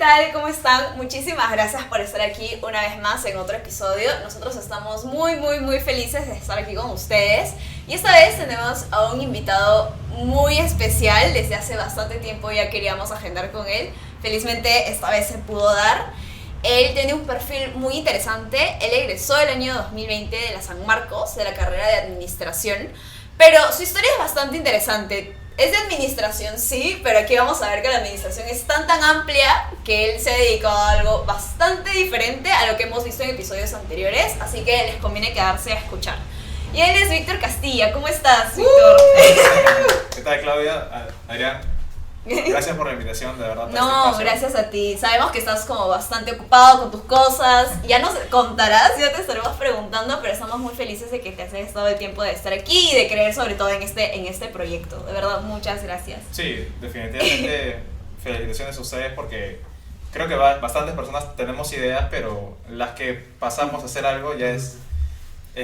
tal? ¿Cómo están? Muchísimas gracias por estar aquí una vez más en otro episodio. Nosotros estamos muy felices de estar aquí con ustedes. Y esta vez tenemos a un invitado muy especial. Desde hace bastante tiempo ya queríamos agendar con él. Felizmente esta vez se pudo dar. Él tiene un perfil muy interesante. Él egresó el año 2020 de la San Marcos, de la carrera de administración. Pero su historia es bastante interesante. Es de administración, sí, pero aquí vamos a ver que la administración es tan amplia que él se ha dedicado a algo bastante diferente a lo que hemos visto en episodios anteriores, así que les conviene quedarse a escuchar. Y él es Víctor Castilla. ¿Cómo estás, Víctor? ¿Qué tal, Claudia? Adrián, gracias por la invitación, de verdad. No, gracias a ti. Sabemos que estás como bastante ocupado con tus cosas. Ya nos contarás, ya te estaremos preguntando, pero estamos muy felices de que te hayas dado el tiempo de estar aquí y de creer sobre todo en este proyecto. De verdad, muchas gracias. Sí, definitivamente felicitaciones a ustedes porque creo que bastantes personas tenemos ideas, pero las que pasamos a hacer algo ya es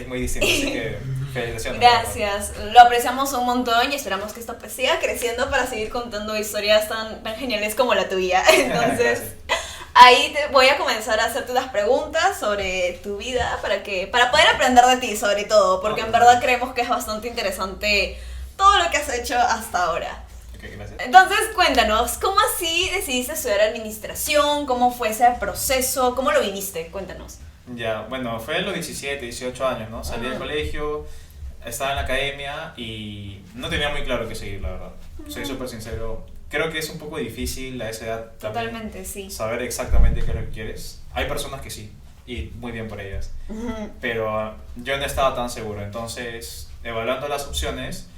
muy distinto, así que felicitaciones. Gracias, lo apreciamos un montón y esperamos que esto pues siga creciendo para seguir contando historias tan geniales como la tuya. Entonces, ahí te voy a comenzar a hacerte unas preguntas sobre tu vida para poder aprender de ti sobre todo, porque en verdad creemos que es bastante interesante todo lo que has hecho hasta ahora. Okay, gracias. Entonces, cuéntanos, ¿cómo así decidiste estudiar administración? ¿Cómo fue ese proceso? ¿Cómo lo viviste? Cuéntanos. Ya, bueno, fue a los 17, 18 años, ¿no? Salí del colegio, estaba en la academia y no tenía muy claro qué seguir, la verdad. Soy súper sincero. Creo que es un poco difícil a esa edad Totalmente, sí. saber exactamente qué es lo que quieres. Hay personas que sí, y muy bien por ellas. Pero yo no estaba tan seguro. Entonces, evaluando las opciones,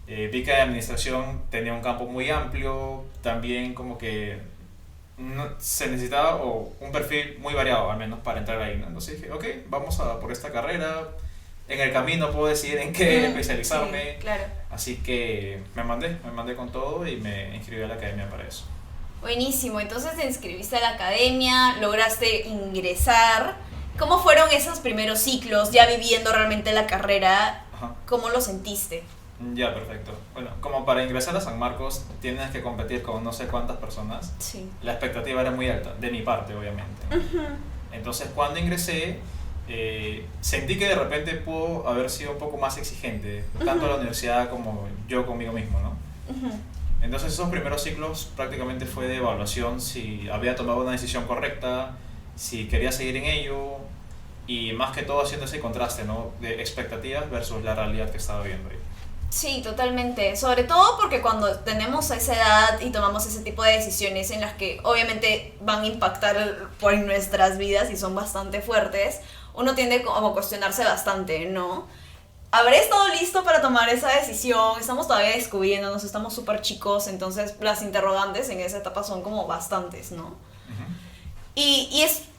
vi que la administración tenía un campo muy amplio, también como que se necesitaba un perfil muy variado, al menos para entrar ahí, ¿no? Entonces dije, ok, vamos a por esta carrera. En el camino puedo decidir en qué especializarme. Sí, claro. Así que me mandé con todo y me inscribí a la academia para eso. Buenísimo, entonces te inscribiste a la academia, lograste ingresar. ¿Cómo fueron esos primeros ciclos, ya viviendo realmente la carrera? Ajá. ¿Cómo lo sentiste? Ya, perfecto. Bueno, como para ingresar a San Marcos tienes que competir con no sé cuántas personas. Sí. La expectativa era muy alta, de mi parte, obviamente. Entonces, cuando ingresé, sentí que de repente pudo haber sido un poco más exigente, tanto la universidad como yo conmigo mismo, ¿no? Entonces, esos primeros ciclos prácticamente fue de evaluación, si había tomado una decisión correcta, si quería seguir en ello, y más que todo haciendo ese contraste, ¿no? De expectativas versus la realidad que estaba viendo ahí. Sí, totalmente. Sobre todo porque cuando tenemos esa edad y tomamos ese tipo de decisiones en las que obviamente van a impactar por nuestras vidas y son bastante fuertes, uno tiende como a cuestionarse bastante, ¿no? ¿Habré estado listo para tomar esa decisión? Estamos todavía descubriéndonos, estamos súper chicos, entonces las interrogantes en esa etapa son como bastantes, ¿no?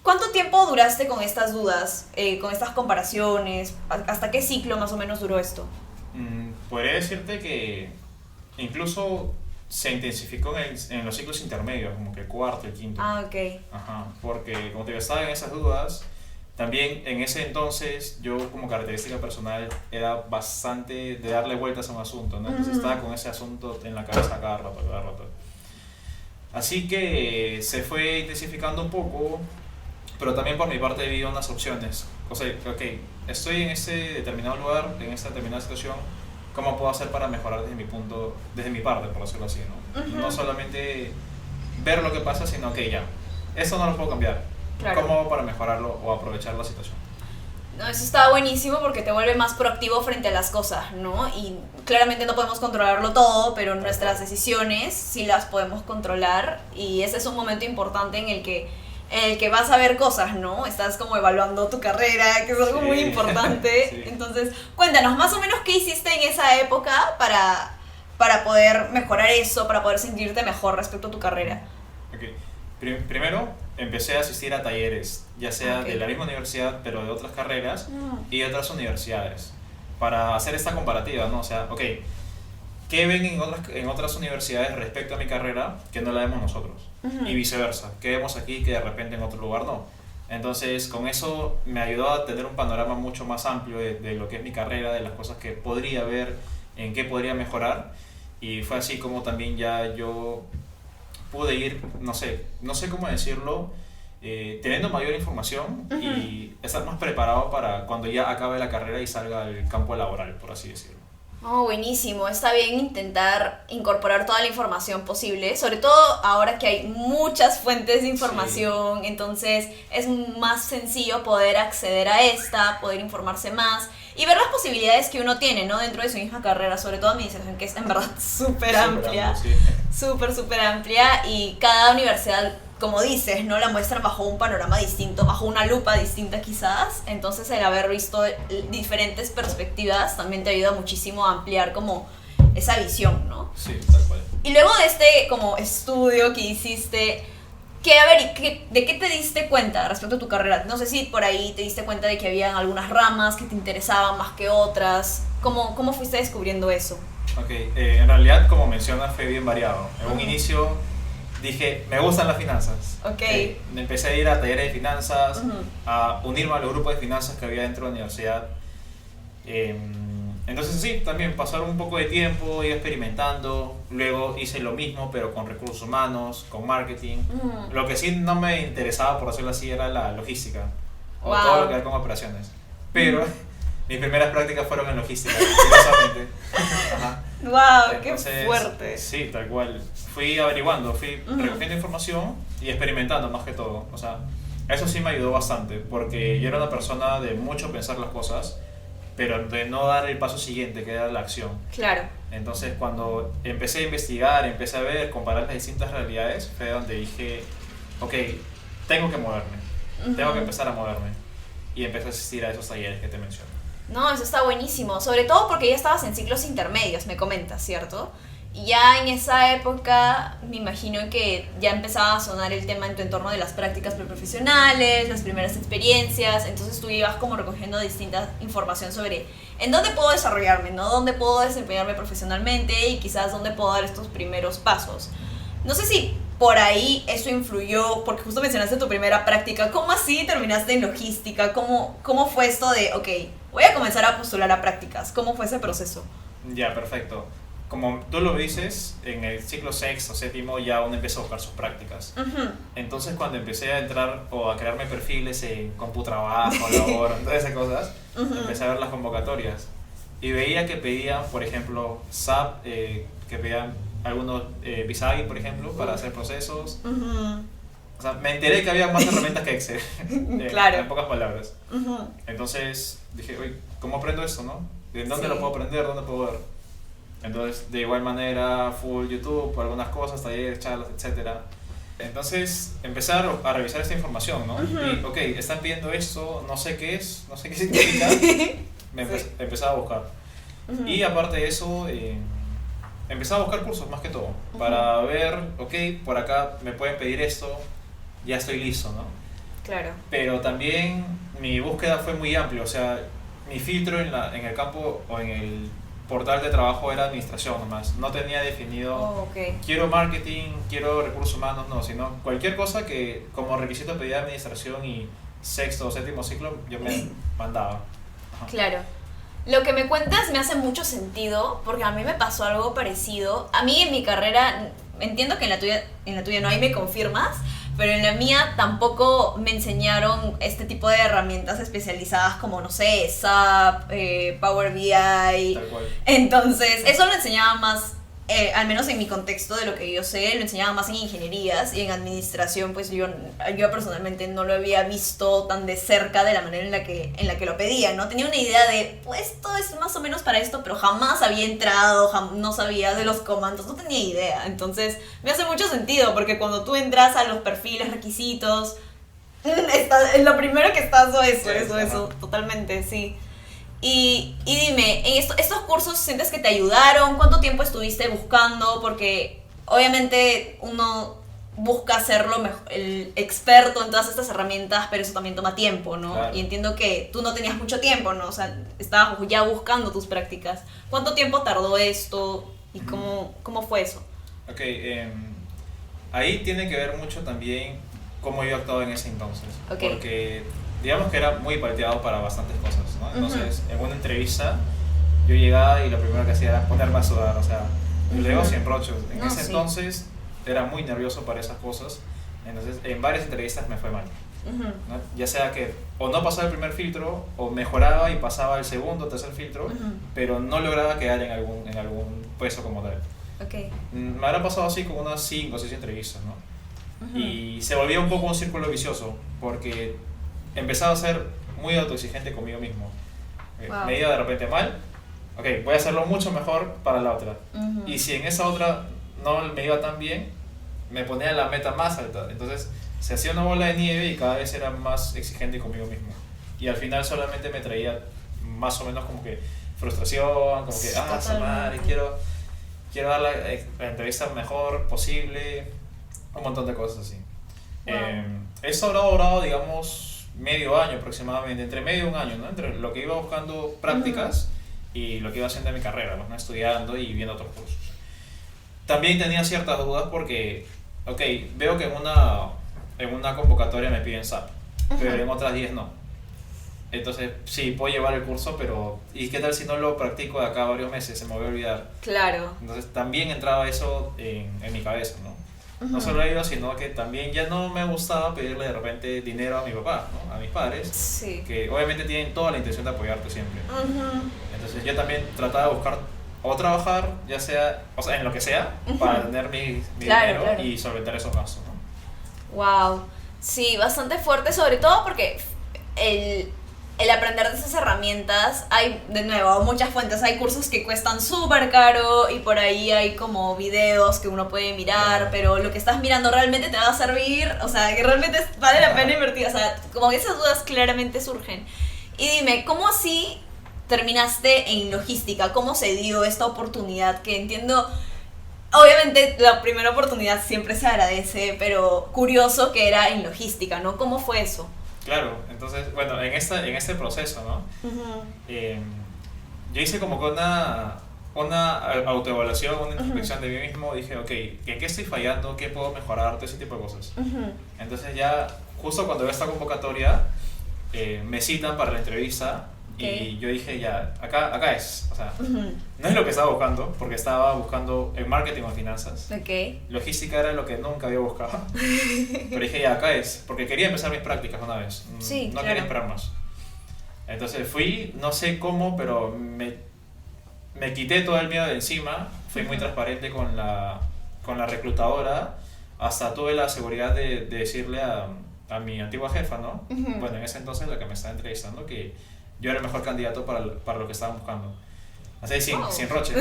¿Cuánto tiempo duraste con estas dudas, con estas comparaciones? ¿Hasta qué ciclo más o menos duró esto? Podría decirte que incluso se intensificó en los ciclos intermedios, como que el cuarto, el quinto. Ah, ok. Ajá, porque como te digo, estaba en esas dudas. También en ese entonces yo como característica personal era bastante de darle vueltas a un asunto, ¿no? Entonces estaba con ese asunto en la cabeza cada rato. Así que se fue intensificando un poco, pero también por mi parte vi unas opciones. O sea, ok, estoy en ese determinado lugar, en esta determinada situación, ¿cómo puedo hacer para mejorar desde mi parte, por decirlo así, ¿no? No solamente ver lo que pasa, sino que ya, esto no lo puedo cambiar. Claro. ¿Cómo hago para mejorarlo o aprovechar la situación? No, eso está buenísimo porque te vuelve más proactivo frente a las cosas, ¿no? Y claramente no podemos controlarlo todo, pero nuestras decisiones sí las podemos controlar y ese es un momento importante en el que vas a ver cosas, ¿no? Estás como evaluando tu carrera, que es algo muy importante. Sí. Entonces, cuéntanos más o menos qué hiciste en esa época para poder mejorar eso, para poder sentirte mejor respecto a tu carrera. Okay. Primero empecé a asistir a talleres, ya sea de la misma universidad, pero de otras carreras y de otras universidades, para hacer esta comparativa, ¿no? O sea, ok, ¿qué ven en otras universidades respecto a mi carrera que no la vemos nosotros? Y viceversa, ¿qué vemos aquí que de repente en otro lugar no? Entonces, con eso me ayudó a tener un panorama mucho más amplio de lo que es mi carrera, de las cosas que podría ver, en qué podría mejorar, y fue así como también ya yo pude ir, no sé cómo decirlo, teniendo mayor información y estar más preparado para cuando ya acabe la carrera y salga al campo laboral, por así decirlo. Oh, buenísimo. Está bien intentar incorporar toda la información posible, sobre todo ahora que hay muchas fuentes de información, sí. Entonces es más sencillo poder acceder a esta, poder informarse más y ver las posibilidades que uno tiene, ¿no? Dentro de su misma carrera, sobre todo administración, que es en verdad súper amplia, sí. súper amplia, y cada universidad, como dices, ¿no? La muestran bajo un panorama distinto, bajo una lupa distinta quizás. Entonces el haber visto diferentes perspectivas también te ayuda muchísimo a ampliar como esa visión, ¿no? Sí, tal cual. Y luego de este como estudio que hiciste, ¿de qué te diste cuenta respecto a tu carrera? No sé si por ahí te diste cuenta de que había algunas ramas que te interesaban más que otras. ¿Cómo fuiste descubriendo eso? Ok, en realidad, como mencionas, fue bien variado. En un inicio dije, me gustan las finanzas. Okay. Empecé a ir a talleres de finanzas, a unirme a los grupos de finanzas que había dentro de la universidad. Entonces sí, también pasaron un poco de tiempo, iba experimentando. Luego hice lo mismo, pero con recursos humanos, con marketing. Lo que sí no me interesaba, por decirlo así, era la logística. O todo lo que era con operaciones. Pero mis primeras prácticas fueron en logística, curiosamente. Ajá. ¡Wow! Entonces, ¡qué fuerte! Sí, tal cual. Fui averiguando, fui recogiendo información y experimentando más que todo. O sea, eso sí me ayudó bastante, porque yo era una persona de mucho pensar las cosas, pero de no dar el paso siguiente, que era la acción. Claro. Entonces, cuando empecé a investigar, empecé a ver, comparar las distintas realidades, fue donde dije, ok, tengo que moverme, tengo que empezar a moverme. Y empecé a asistir a esos talleres que te menciono. No, eso está buenísimo, sobre todo porque ya estabas en ciclos intermedios, me comentas, ¿cierto? Y ya en esa época me imagino que ya empezaba a sonar el tema en tu entorno de las prácticas preprofesionales, las primeras experiencias, entonces tú ibas como recogiendo distinta información sobre en dónde puedo desarrollarme, ¿no? Dónde puedo desempeñarme profesionalmente y quizás dónde puedo dar estos primeros pasos. No sé si por ahí eso influyó, porque justo mencionaste tu primera práctica. ¿Cómo así terminaste en logística? ¿Cómo fue esto de, ok, voy a comenzar a postular a prácticas? ¿Cómo fue ese proceso? Ya, perfecto. Como tú lo dices, en el ciclo sexto, séptimo ya uno empieza a buscar sus prácticas. Entonces cuando empecé a entrar o a crearme perfiles en CompuTrabajo, Labor, todas esas cosas, empecé a ver las convocatorias. Y veía que pedían, por ejemplo, SAP, que pedían algunos Visagi, por ejemplo, para hacer procesos. O sea, me enteré que había más herramientas que Excel, claro. En pocas palabras. Entonces dije, oye, ¿cómo aprendo esto, no? ¿De dónde lo puedo aprender? ¿Dónde puedo ver? Entonces, de igual manera, full YouTube, algunas cosas, talleres, charlas, etc. Entonces, empecé a revisar esta información, ¿no? Y, ok, están pidiendo esto, no sé qué es, no sé qué significa. Empecé a buscar. Y aparte de eso, empecé a buscar cursos más que todo, para ver, ok, por acá me pueden pedir esto, ya estoy listo, ¿no? Claro. Pero también mi búsqueda fue muy amplia, o sea, mi filtro en el campo o en el portal de trabajo era administración nomás, no tenía definido quiero marketing, quiero recursos humanos, no, sino cualquier cosa que como requisito pedía administración y sexto o séptimo ciclo yo me mandaba. Ajá. Claro. Lo que me cuentas me hace mucho sentido porque a mí me pasó algo parecido. A mí en mi carrera, entiendo que en la tuya no, ahí me confirmas, pero en la mía tampoco me enseñaron este tipo de herramientas especializadas como, no sé, SAP, Power BI. Tal cual. Entonces, eso lo enseñaba más, al menos en mi contexto de lo que yo sé, lo enseñaba más en ingenierías y en administración, pues yo personalmente no lo había visto tan de cerca de la manera en la que lo pedían, ¿no? Tenía una idea de, pues esto es más o menos para esto, pero jamás había entrado, no sabía de los comandos, no tenía idea. Entonces, me hace mucho sentido, porque cuando tú entras a los perfiles, requisitos, es lo primero que está eso, totalmente, sí. Y dime, ¿en estos cursos sientes que te ayudaron? ¿Cuánto tiempo estuviste buscando? Porque obviamente uno busca hacerlo el experto en todas estas herramientas, pero eso también toma tiempo, ¿no? Claro. Y entiendo que tú no tenías mucho tiempo, ¿no? O sea, estabas ya buscando tus prácticas. ¿Cuánto tiempo tardó esto? ¿Y cómo fue eso? Ok, ahí tiene que ver mucho también cómo yo actuaba en ese entonces. Porque digamos que era muy palteado para bastantes cosas, ¿no? Entonces, en una entrevista, yo llegaba y lo primero que hacía era ponerme a sudar, o sea, luego sin rochos. En ese entonces, era muy nervioso para esas cosas, entonces en varias entrevistas me fue mal. ¿No? Ya sea que o no pasaba el primer filtro o mejoraba y pasaba el segundo o tercer filtro, pero no lograba quedar en algún puesto como tal. Okay. Me habrá pasado así con unas 5 o 6 entrevistas, ¿no? Y se volvía un poco un círculo vicioso porque empezaba a ser muy autoexigente conmigo mismo. Wow. Me iba de repente mal, ok, voy a hacerlo mucho mejor para la otra. Y si en esa otra no me iba tan bien, me ponía la meta más alta. Entonces se hacía una bola de nieve y cada vez era más exigente conmigo mismo. Y al final solamente me traía más o menos como que frustración, como que, madre, quiero dar la entrevista mejor posible, un montón de cosas así. Wow. Esto habrá durado, digamos, medio año aproximadamente, entre medio y un año, ¿no? Entre lo que iba buscando prácticas y lo que iba haciendo en mi carrera, ¿no? Estudiando y viendo otros cursos. También tenía ciertas dudas porque, ok, veo que en una convocatoria me piden SAP, pero en otras 10 no. Entonces, sí, puedo llevar el curso, pero ¿y qué tal si no lo practico de acá a varios meses? Se me va a olvidar. Claro. Entonces, también entraba eso en mi cabeza, ¿no? No solo ello, sino que también ya no me gustaba pedirle de repente dinero a mi papá, ¿no? A mis padres, Sí. que obviamente tienen toda la intención de apoyarte siempre. Entonces, yo también trataba de buscar o trabajar, ya sea, o sea, en lo que sea, para tener mi dinero y solventar esos gastos, ¿no? Wow. Sí, bastante fuerte, sobre todo porque el aprender de esas herramientas, hay, de nuevo, muchas fuentes, hay cursos que cuestan súper caro y por ahí hay como videos que uno puede mirar, pero lo que estás mirando realmente te va a servir, o sea, que realmente vale la pena invertir, o sea, como que esas dudas claramente surgen. Y dime, ¿cómo así terminaste en logística? ¿Cómo se dio esta oportunidad? Que entiendo, obviamente la primera oportunidad siempre se agradece, pero curioso que era en logística, ¿no? ¿Cómo fue eso? Claro, entonces, bueno, en este proceso, ¿no? Yo hice como que una autoevaluación, una introspección de mí mismo, dije, ok, ¿en qué estoy fallando? ¿Qué puedo mejorar? Todo ese tipo de cosas. Entonces ya, justo cuando veo esta convocatoria, me citan para la entrevista. Y yo dije, ya, acá es, o sea, no es lo que estaba buscando, porque estaba buscando en marketing o en finanzas. Logística era lo que nunca había buscado. Pero dije, ya, acá es, porque quería empezar mis prácticas una vez, Sí, no claro. quería esperar más. Entonces fui, no sé cómo, pero me quité todo el miedo de encima, fui muy transparente con la reclutadora, hasta tuve la seguridad de decirle a mi antigua jefa, ¿no? Bueno, en ese entonces la que me estaba entrevistando, que yo era el mejor candidato para lo que estaban buscando. Así, sin roche.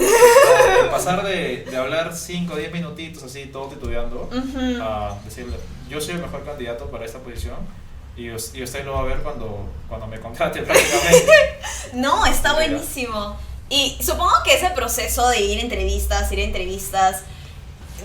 Pasar de hablar 5 o 10 minutitos así, todo titubeando, a decirle, yo soy el mejor candidato para esta posición y usted lo va a ver cuando me contrate prácticamente. No, está buenísimo. Y supongo que ese proceso de ir a entrevistas,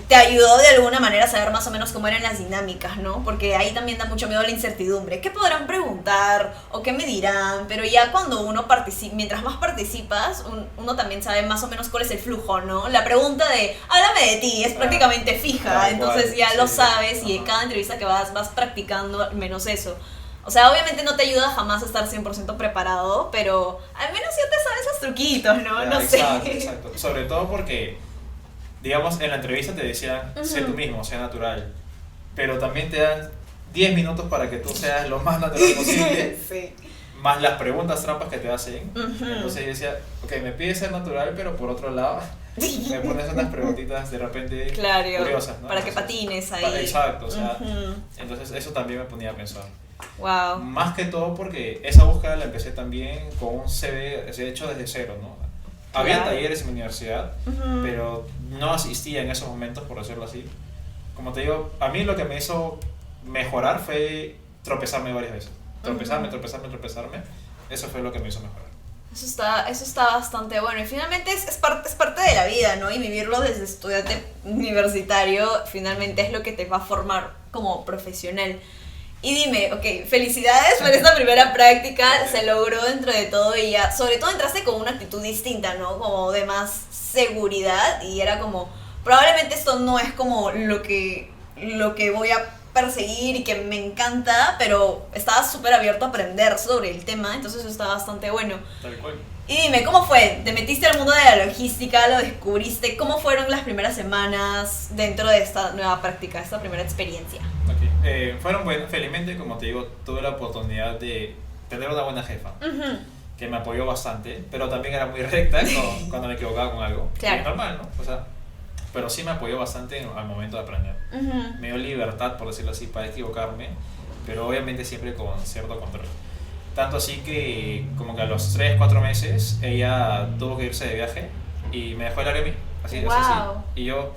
te ayudó de alguna manera a saber más o menos cómo eran las dinámicas, ¿no? Porque ahí también da mucho miedo la incertidumbre. ¿Qué podrán preguntar o qué me dirán? Pero ya cuando uno participa, mientras más participas, uno también sabe más o menos cuál es el flujo, ¿no? La pregunta de, háblame de ti, es prácticamente fija, entonces ya lo sabes y en cada entrevista que vas practicando al menos eso. O sea, obviamente no te ayuda jamás a estar 100% preparado, pero al menos ya te sabes esos truquitos, ¿no? No sé. Exacto. Sobre todo porque, digamos, en la entrevista te decían, sé tú mismo, sé natural, pero también te dan 10 minutos para que tú seas lo más natural posible, Sí. más las preguntas trampas que te hacen. Entonces yo decía, ok, me pides ser natural, pero por otro lado, me pones unas preguntitas de repente curiosas, ¿no? Para que patines ahí. Exacto, o sea, entonces eso también me ponía a pensar. Wow. Más que todo porque esa búsqueda la empecé también con un CV hecho desde cero, ¿no? Había talleres en mi universidad, pero no asistía en esos momentos, por decirlo así. Como te digo, a mí lo que me hizo mejorar fue tropezarme varias veces. Tropezarme. Eso fue lo que me hizo mejorar. Eso está bastante bueno. Y finalmente es parte de la vida, ¿no? Y vivirlo desde estudiante universitario finalmente es lo que te va a formar como profesional. Y dime, ok, felicidades por esta primera práctica, se logró dentro de todo y ya, sobre todo entraste con una actitud distinta, ¿no? Como de más seguridad y era como, probablemente esto no es como lo que voy a perseguir y que me encanta, pero estaba súper abierto a aprender sobre el tema, entonces eso está bastante bueno. Tal cual. Y dime, ¿cómo fue? ¿Te metiste al mundo de la logística? ¿Lo descubriste? ¿Cómo fueron las primeras semanas dentro de esta nueva práctica, esta primera experiencia? Okay. Fueron buenas, felizmente, como te digo, tuve la oportunidad de tener una buena jefa. Que me apoyó bastante, pero también era muy recta cuando me equivocaba con algo. Claro. Y normal, ¿no? O sea, pero sí me apoyó bastante al momento de aprender. Me dio libertad, por decirlo así, para equivocarme, pero obviamente siempre con cierto control. Tanto así que como que a los 3-4 meses ella tuvo que irse de viaje y me dejó el área a mí. Así, wow. así. Y yo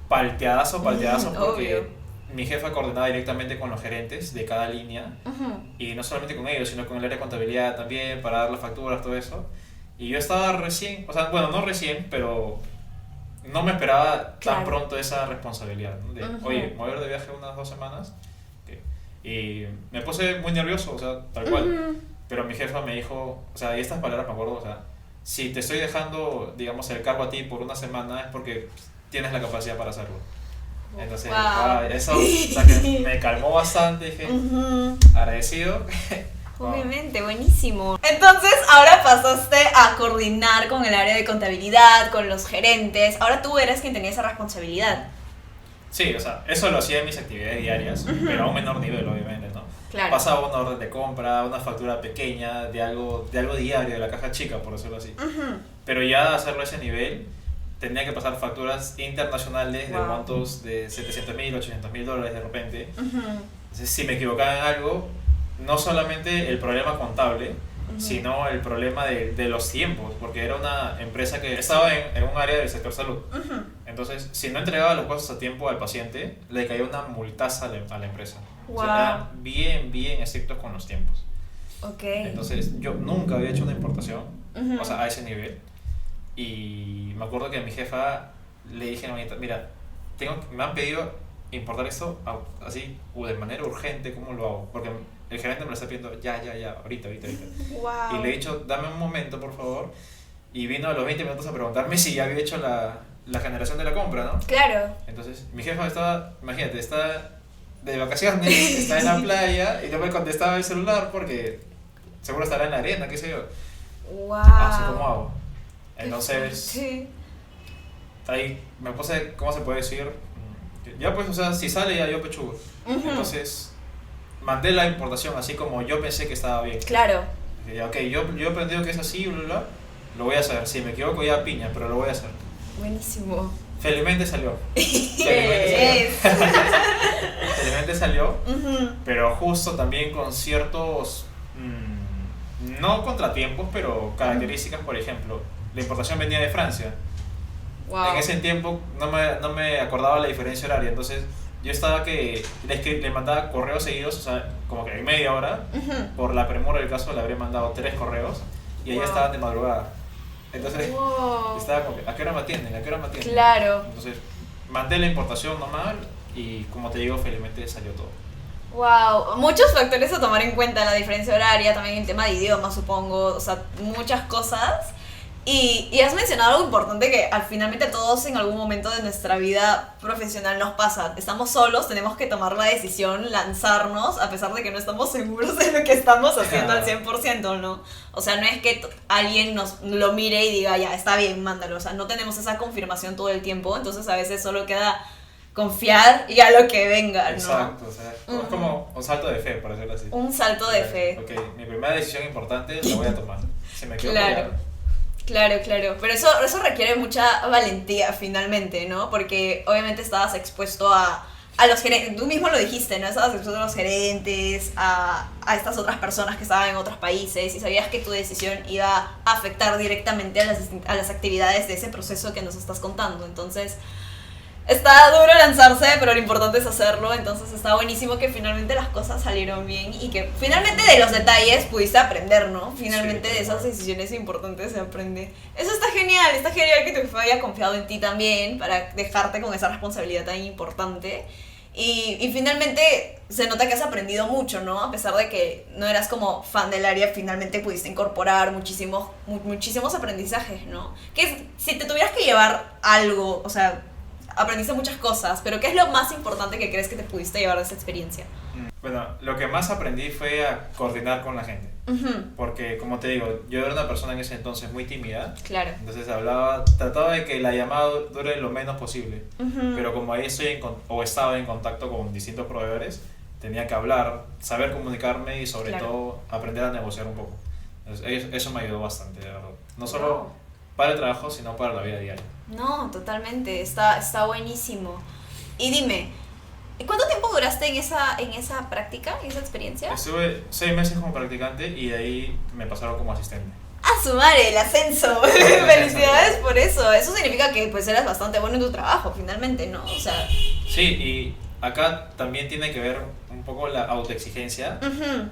palteadazo porque Obvio. mi jefa coordinaba directamente con los gerentes de cada línea. Y no solamente con ellos, sino con el área de contabilidad también, para dar las facturas, todo eso. Y yo estaba recién, o sea, bueno, no recién, pero no me esperaba tan pronto esa responsabilidad, ¿no? De, oye, me voy a ir de viaje unas 2 semanas. Okay. Y me puse muy nervioso, o sea, tal cual. Pero mi jefa me dijo, o sea, y estas palabras me acuerdo, o sea, si te estoy dejando, digamos, el cargo a ti por una semana es porque tienes la capacidad para hacerlo. Entonces, eso, o sea, que me calmó bastante, dije, agradecido. Obviamente, buenísimo. Entonces, ahora pasaste a coordinar con el área de contabilidad, con los gerentes. Ahora tú eres quien tenía esa responsabilidad. Sí, o sea, eso lo hacía en mis actividades diarias, pero a un menor nivel, obviamente, ¿no? Claro. Pasaba una orden de compra, una factura pequeña, de algo diario, de la caja chica, por decirlo así. Pero ya hacerlo a ese nivel, tenía que pasar facturas internacionales de montos de $700,000, $800,000 de repente. Entonces, si me equivocaba en algo, no solamente el problema contable, sino el problema de los tiempos, porque era una empresa que estaba en un área del sector salud. Entonces, si no entregaba las cosas a tiempo al paciente, le caía una multaza a la empresa. O sea, eran bien estrictos con los tiempos. Entonces, yo nunca había hecho una importación, o sea, a ese nivel. Y me acuerdo que a mi jefa le dije, mira, me han pedido importar esto así, de manera urgente, ¿cómo lo hago? Porque el gerente me lo está pidiendo ya, ahorita. Y le he dicho, dame un momento, por favor. Y vino a los 20 minutos a preguntarme si ya había hecho la generación de la compra, ¿no? Claro. Entonces, mi jefa estaba, imagínate, está de vacaciones, está en la playa y no me contestaba el celular porque seguro estará en la arena, qué sé yo. Así como hago. Entonces, ahí me puse, ¿cómo se puede decir? Ya pues, o sea, si sale ya yo pechugo. Entonces, mandé la importación así como yo pensé que estaba bien. Claro. Ok, yo he aprendido que es así, lo voy a hacer. Si me equivoco ya piña, pero lo voy a hacer. Buenísimo. Felizmente salió. Felizmente salió, pero justo también con ciertos, no contratiempos, pero características. Por ejemplo, la importación venía de Francia. En ese tiempo no me acordaba la diferencia horaria, entonces yo estaba que le mandaba correos seguidos, o sea, como que en media hora, por la premura del caso le habría mandado 3 correos y ella estaba de madrugada. Entonces estaba como que, ¿a qué hora me atienden? Claro. Entonces mandé la importación normal y, como te digo, felizmente salió todo. Wow, muchos factores a tomar en cuenta, la diferencia horaria, también el tema de idioma, supongo, o sea, muchas cosas. Y has mencionado algo importante que finalmente todos en algún momento de nuestra vida profesional nos pasa. Estamos solos, tenemos que tomar la decisión, lanzarnos, a pesar de que no estamos seguros de lo que estamos haciendo al 100%, ¿no? O sea, no es que alguien nos lo mire y diga, ya, está bien, mándalo. O sea, no tenemos esa confirmación todo el tiempo, entonces a veces solo queda confiar y a lo que venga, ¿no? Exacto, o sea, es como un salto de fe, por decirlo así. Un salto de fe. Ok, mi primera decisión importante la voy a tomar. Si me equivoco, Claro, pero eso requiere mucha valentía finalmente, ¿no? Porque obviamente estabas expuesto a los gerentes, tú mismo lo dijiste, ¿no? Estabas expuesto a los gerentes, a estas otras personas que estaban en otros países y sabías que tu decisión iba a afectar directamente a las actividades de ese proceso que nos estás contando. Entonces, está duro lanzarse, pero lo importante es hacerlo. Entonces está buenísimo que finalmente las cosas salieron bien y que finalmente de los detalles pudiste aprender, ¿no? Finalmente de esas decisiones importantes se aprende. Eso está genial que tu jefe haya confiado en ti también para dejarte con esa responsabilidad tan importante. Y finalmente se nota que has aprendido mucho, ¿no? A pesar de que no eras como fan del área, finalmente pudiste incorporar muchísimos aprendizajes, ¿no? Que si te tuvieras que llevar algo, o sea, aprendiste muchas cosas, pero ¿qué es lo más importante que crees que te pudiste llevar de esa experiencia? Bueno, lo que más aprendí fue a coordinar con la gente. Porque, como te digo, yo era una persona en ese entonces muy tímida. Claro. Entonces trataba de que la llamada dure lo menos posible. Pero como ahí estaba en contacto con distintos proveedores, tenía que hablar, saber comunicarme y sobre todo aprender a negociar un poco. Entonces, eso me ayudó bastante, de verdad. No solo para el trabajo, sino para la vida diaria. No, totalmente, está buenísimo. Y dime, ¿cuánto tiempo duraste en esa práctica, en esa experiencia? Estuve 6 meses como practicante y de ahí me pasaron como asistente. ¡A su madre, el ascenso! ¡Felicidades por eso! Eso significa que pues eras bastante bueno en tu trabajo, finalmente, ¿no? O sea... Sí, y acá también tiene que ver un poco la autoexigencia,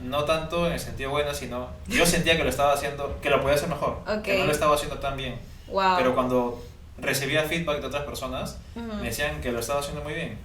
no tanto en el sentido bueno, sino yo sentía que lo estaba haciendo, que lo podía hacer mejor, que no lo estaba haciendo tan bien. Wow. Pero cuando recibía feedback de otras personas, me decían que lo estaba haciendo muy bien.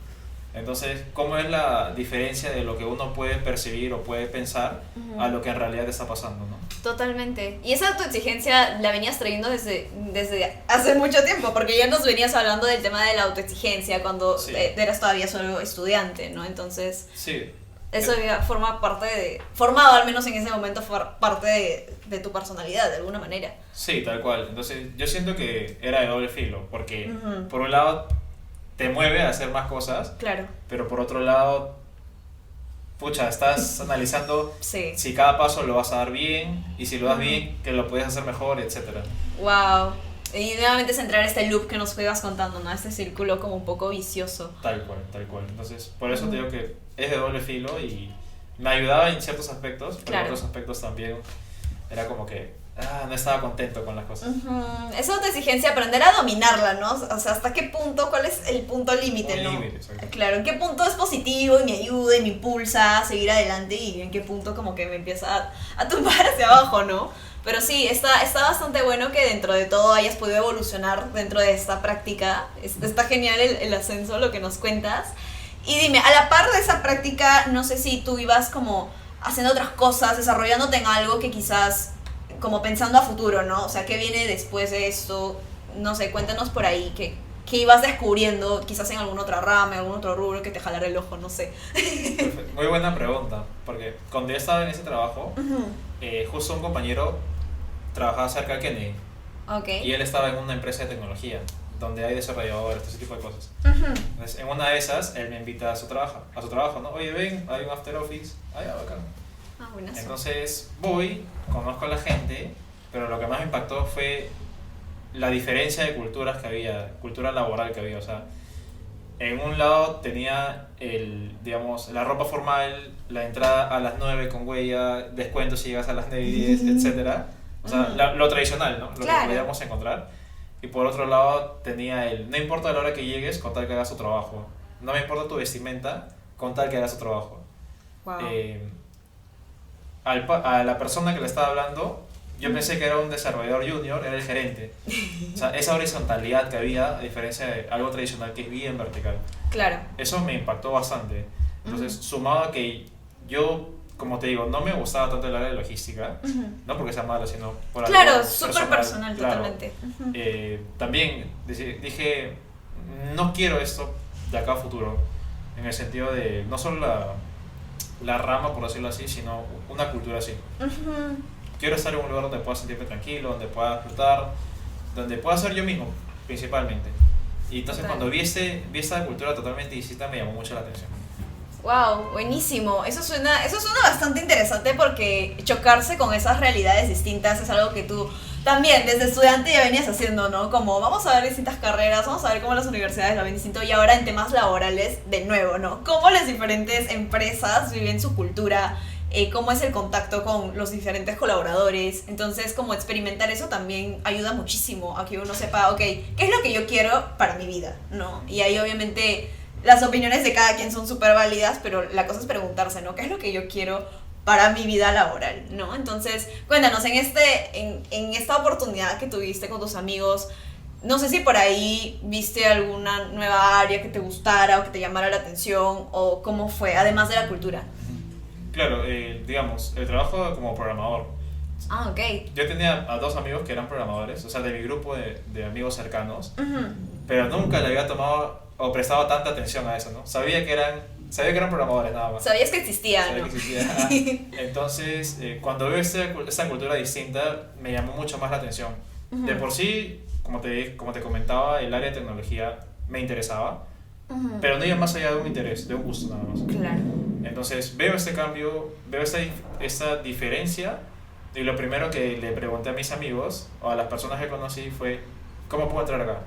Entonces, ¿cómo es la diferencia de lo que uno puede percibir o puede pensar a lo que en realidad está pasando, ¿no? Totalmente. Y esa autoexigencia la venías trayendo desde hace mucho tiempo, porque ya nos venías hablando del tema de la autoexigencia cuando eras todavía solo estudiante, ¿no? Entonces, sí. Eso formado al menos en ese momento, parte de tu personalidad, de alguna manera. Sí, tal cual. Entonces, yo siento que era de doble filo, porque por un lado te mueve a hacer más cosas, claro, pero por otro lado, pucha, estás analizando si cada paso lo vas a dar bien, y si lo das bien, que lo puedes hacer mejor, etcétera. Wow. Y nuevamente es entrar en este loop que nos ibas contando, ¿no? Este círculo como un poco vicioso. Tal cual, tal cual. Entonces, por eso te digo que es de doble filo y me ayudaba en ciertos aspectos, pero en otros aspectos también era como que no estaba contento con las cosas. Esa autoexigencia, aprender a dominarla, ¿no? O sea, ¿hasta qué punto? ¿Cuál es el punto límite, no? Límite, exacto. Claro, ¿en qué punto es positivo y me ayuda y me impulsa a seguir adelante y en qué punto como que me empieza a tumbar hacia abajo, ¿no? Pero sí, está bastante bueno que dentro de todo hayas podido evolucionar dentro de esta práctica. Está genial el ascenso, lo que nos cuentas. Y dime, a la par de esa práctica, no sé si tú ibas como haciendo otras cosas, desarrollándote en algo que quizás como pensando a futuro, ¿no? O sea, ¿qué viene después de esto? No sé, cuéntanos por ahí, ¿qué ibas descubriendo quizás en alguna otra rama, en algún otro rubro que te jalara el ojo, no sé? Perfecto. Muy buena pregunta, porque cuando yo estaba en ese trabajo, justo un compañero trabajaba cerca de Kennedy. Okay. Y él estaba en una empresa de tecnología, donde hay desarrolladores, ese tipo de cosas. Entonces, en una de esas, él me invita a su trabajo, ¿no? Oye, ven, hay un after office. Bacán. Buenazo. Entonces voy, conozco a la gente, pero lo que más me impactó fue la diferencia de culturas que había, cultura laboral que había. O sea, en un lado tenía la ropa formal, la entrada a las 9 con huella, descuento si llegas a las 9 y 10, etc. O sea, lo tradicional, ¿no? Lo que podíamos encontrar. Y por otro lado tenía no importa la hora que llegues, con tal que hagas tu trabajo. No me importa tu vestimenta, con tal que hagas tu trabajo. Wow. A la persona que le estaba hablando, yo pensé que era un desarrollador junior, era el gerente. O sea, esa horizontalidad que había, a diferencia de algo tradicional que es bien vertical. Claro. Eso me impactó bastante. Entonces, sumado a que yo, como te digo, no me gustaba tanto el área de logística, no porque sea malo, sino por algo claro, súper personal, claro. Totalmente. También dije, no quiero esto de acá a futuro, en el sentido de no solo la rama, por decirlo así, sino una cultura así. Quiero estar en un lugar donde pueda sentirme tranquilo, donde pueda disfrutar, donde pueda ser yo mismo, principalmente. Y entonces cuando vi esta cultura totalmente distinta, me llamó mucho la atención. Wow, buenísimo. Eso suena bastante interesante porque chocarse con esas realidades distintas es algo que tú también desde estudiante ya venías haciendo, ¿no? Como vamos a ver distintas carreras, vamos a ver cómo las universidades lo ven distinto y ahora en temas laborales de nuevo, ¿no? Cómo las diferentes empresas viven su cultura, cómo es el contacto con los diferentes colaboradores. Entonces, como experimentar eso también ayuda muchísimo a que uno sepa, ok, ¿qué es lo que yo quiero para mi vida? ¿No? Y ahí obviamente las opiniones de cada quien son súper válidas, pero la cosa es preguntarse, ¿no? ¿Qué es lo que yo quiero para mi vida laboral, ¿no? Entonces, cuéntanos, en esta oportunidad que tuviste con tus amigos, no sé si por ahí viste alguna nueva área que te gustara o que te llamara la atención, o cómo fue, además de la cultura. Claro, digamos, el trabajo como programador. Ok. Yo tenía a 2 amigos que eran programadores, o sea, de mi grupo de amigos cercanos, pero nunca le había tomado o prestaba tanta atención a eso, ¿no? Sabía que eran programadores nada más. Sabías que existía, Sabía ¿no? que existía. Ajá. Entonces, cuando veo esta cultura distinta, me llamó mucho más la atención. Ujú. De por sí, como te comentaba, el área de tecnología me interesaba, Ujú. pero no iba más allá de un interés, de un gusto nada más. Claro. Entonces veo este cambio, veo esta diferencia, y lo primero que le pregunté a mis amigos o a las personas que conocí fue, ¿cómo puedo entrar acá?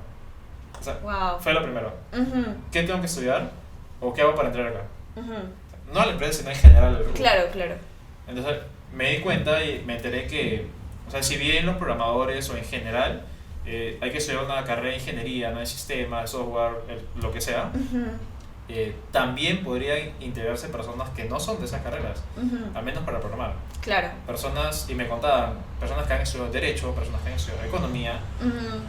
O sea, Wow. fue lo primero. Ujú. ¿Qué tengo que estudiar? ¿O qué hago para entrar acá? Ujú. No a la empresa, sino en general al grupo. Claro, claro. Entonces me di cuenta y me enteré que, o sea, si bien los programadores o en general hay que estudiar una carrera de ingeniería, ¿no? De sistemas, software, lo que sea, Ujú. también podrían integrarse personas que no son de esas carreras, Ujú. al menos para programar. Claro. Personas, y me contaban, personas que han estudiado Derecho, personas que han estudiado Economía, Ujú.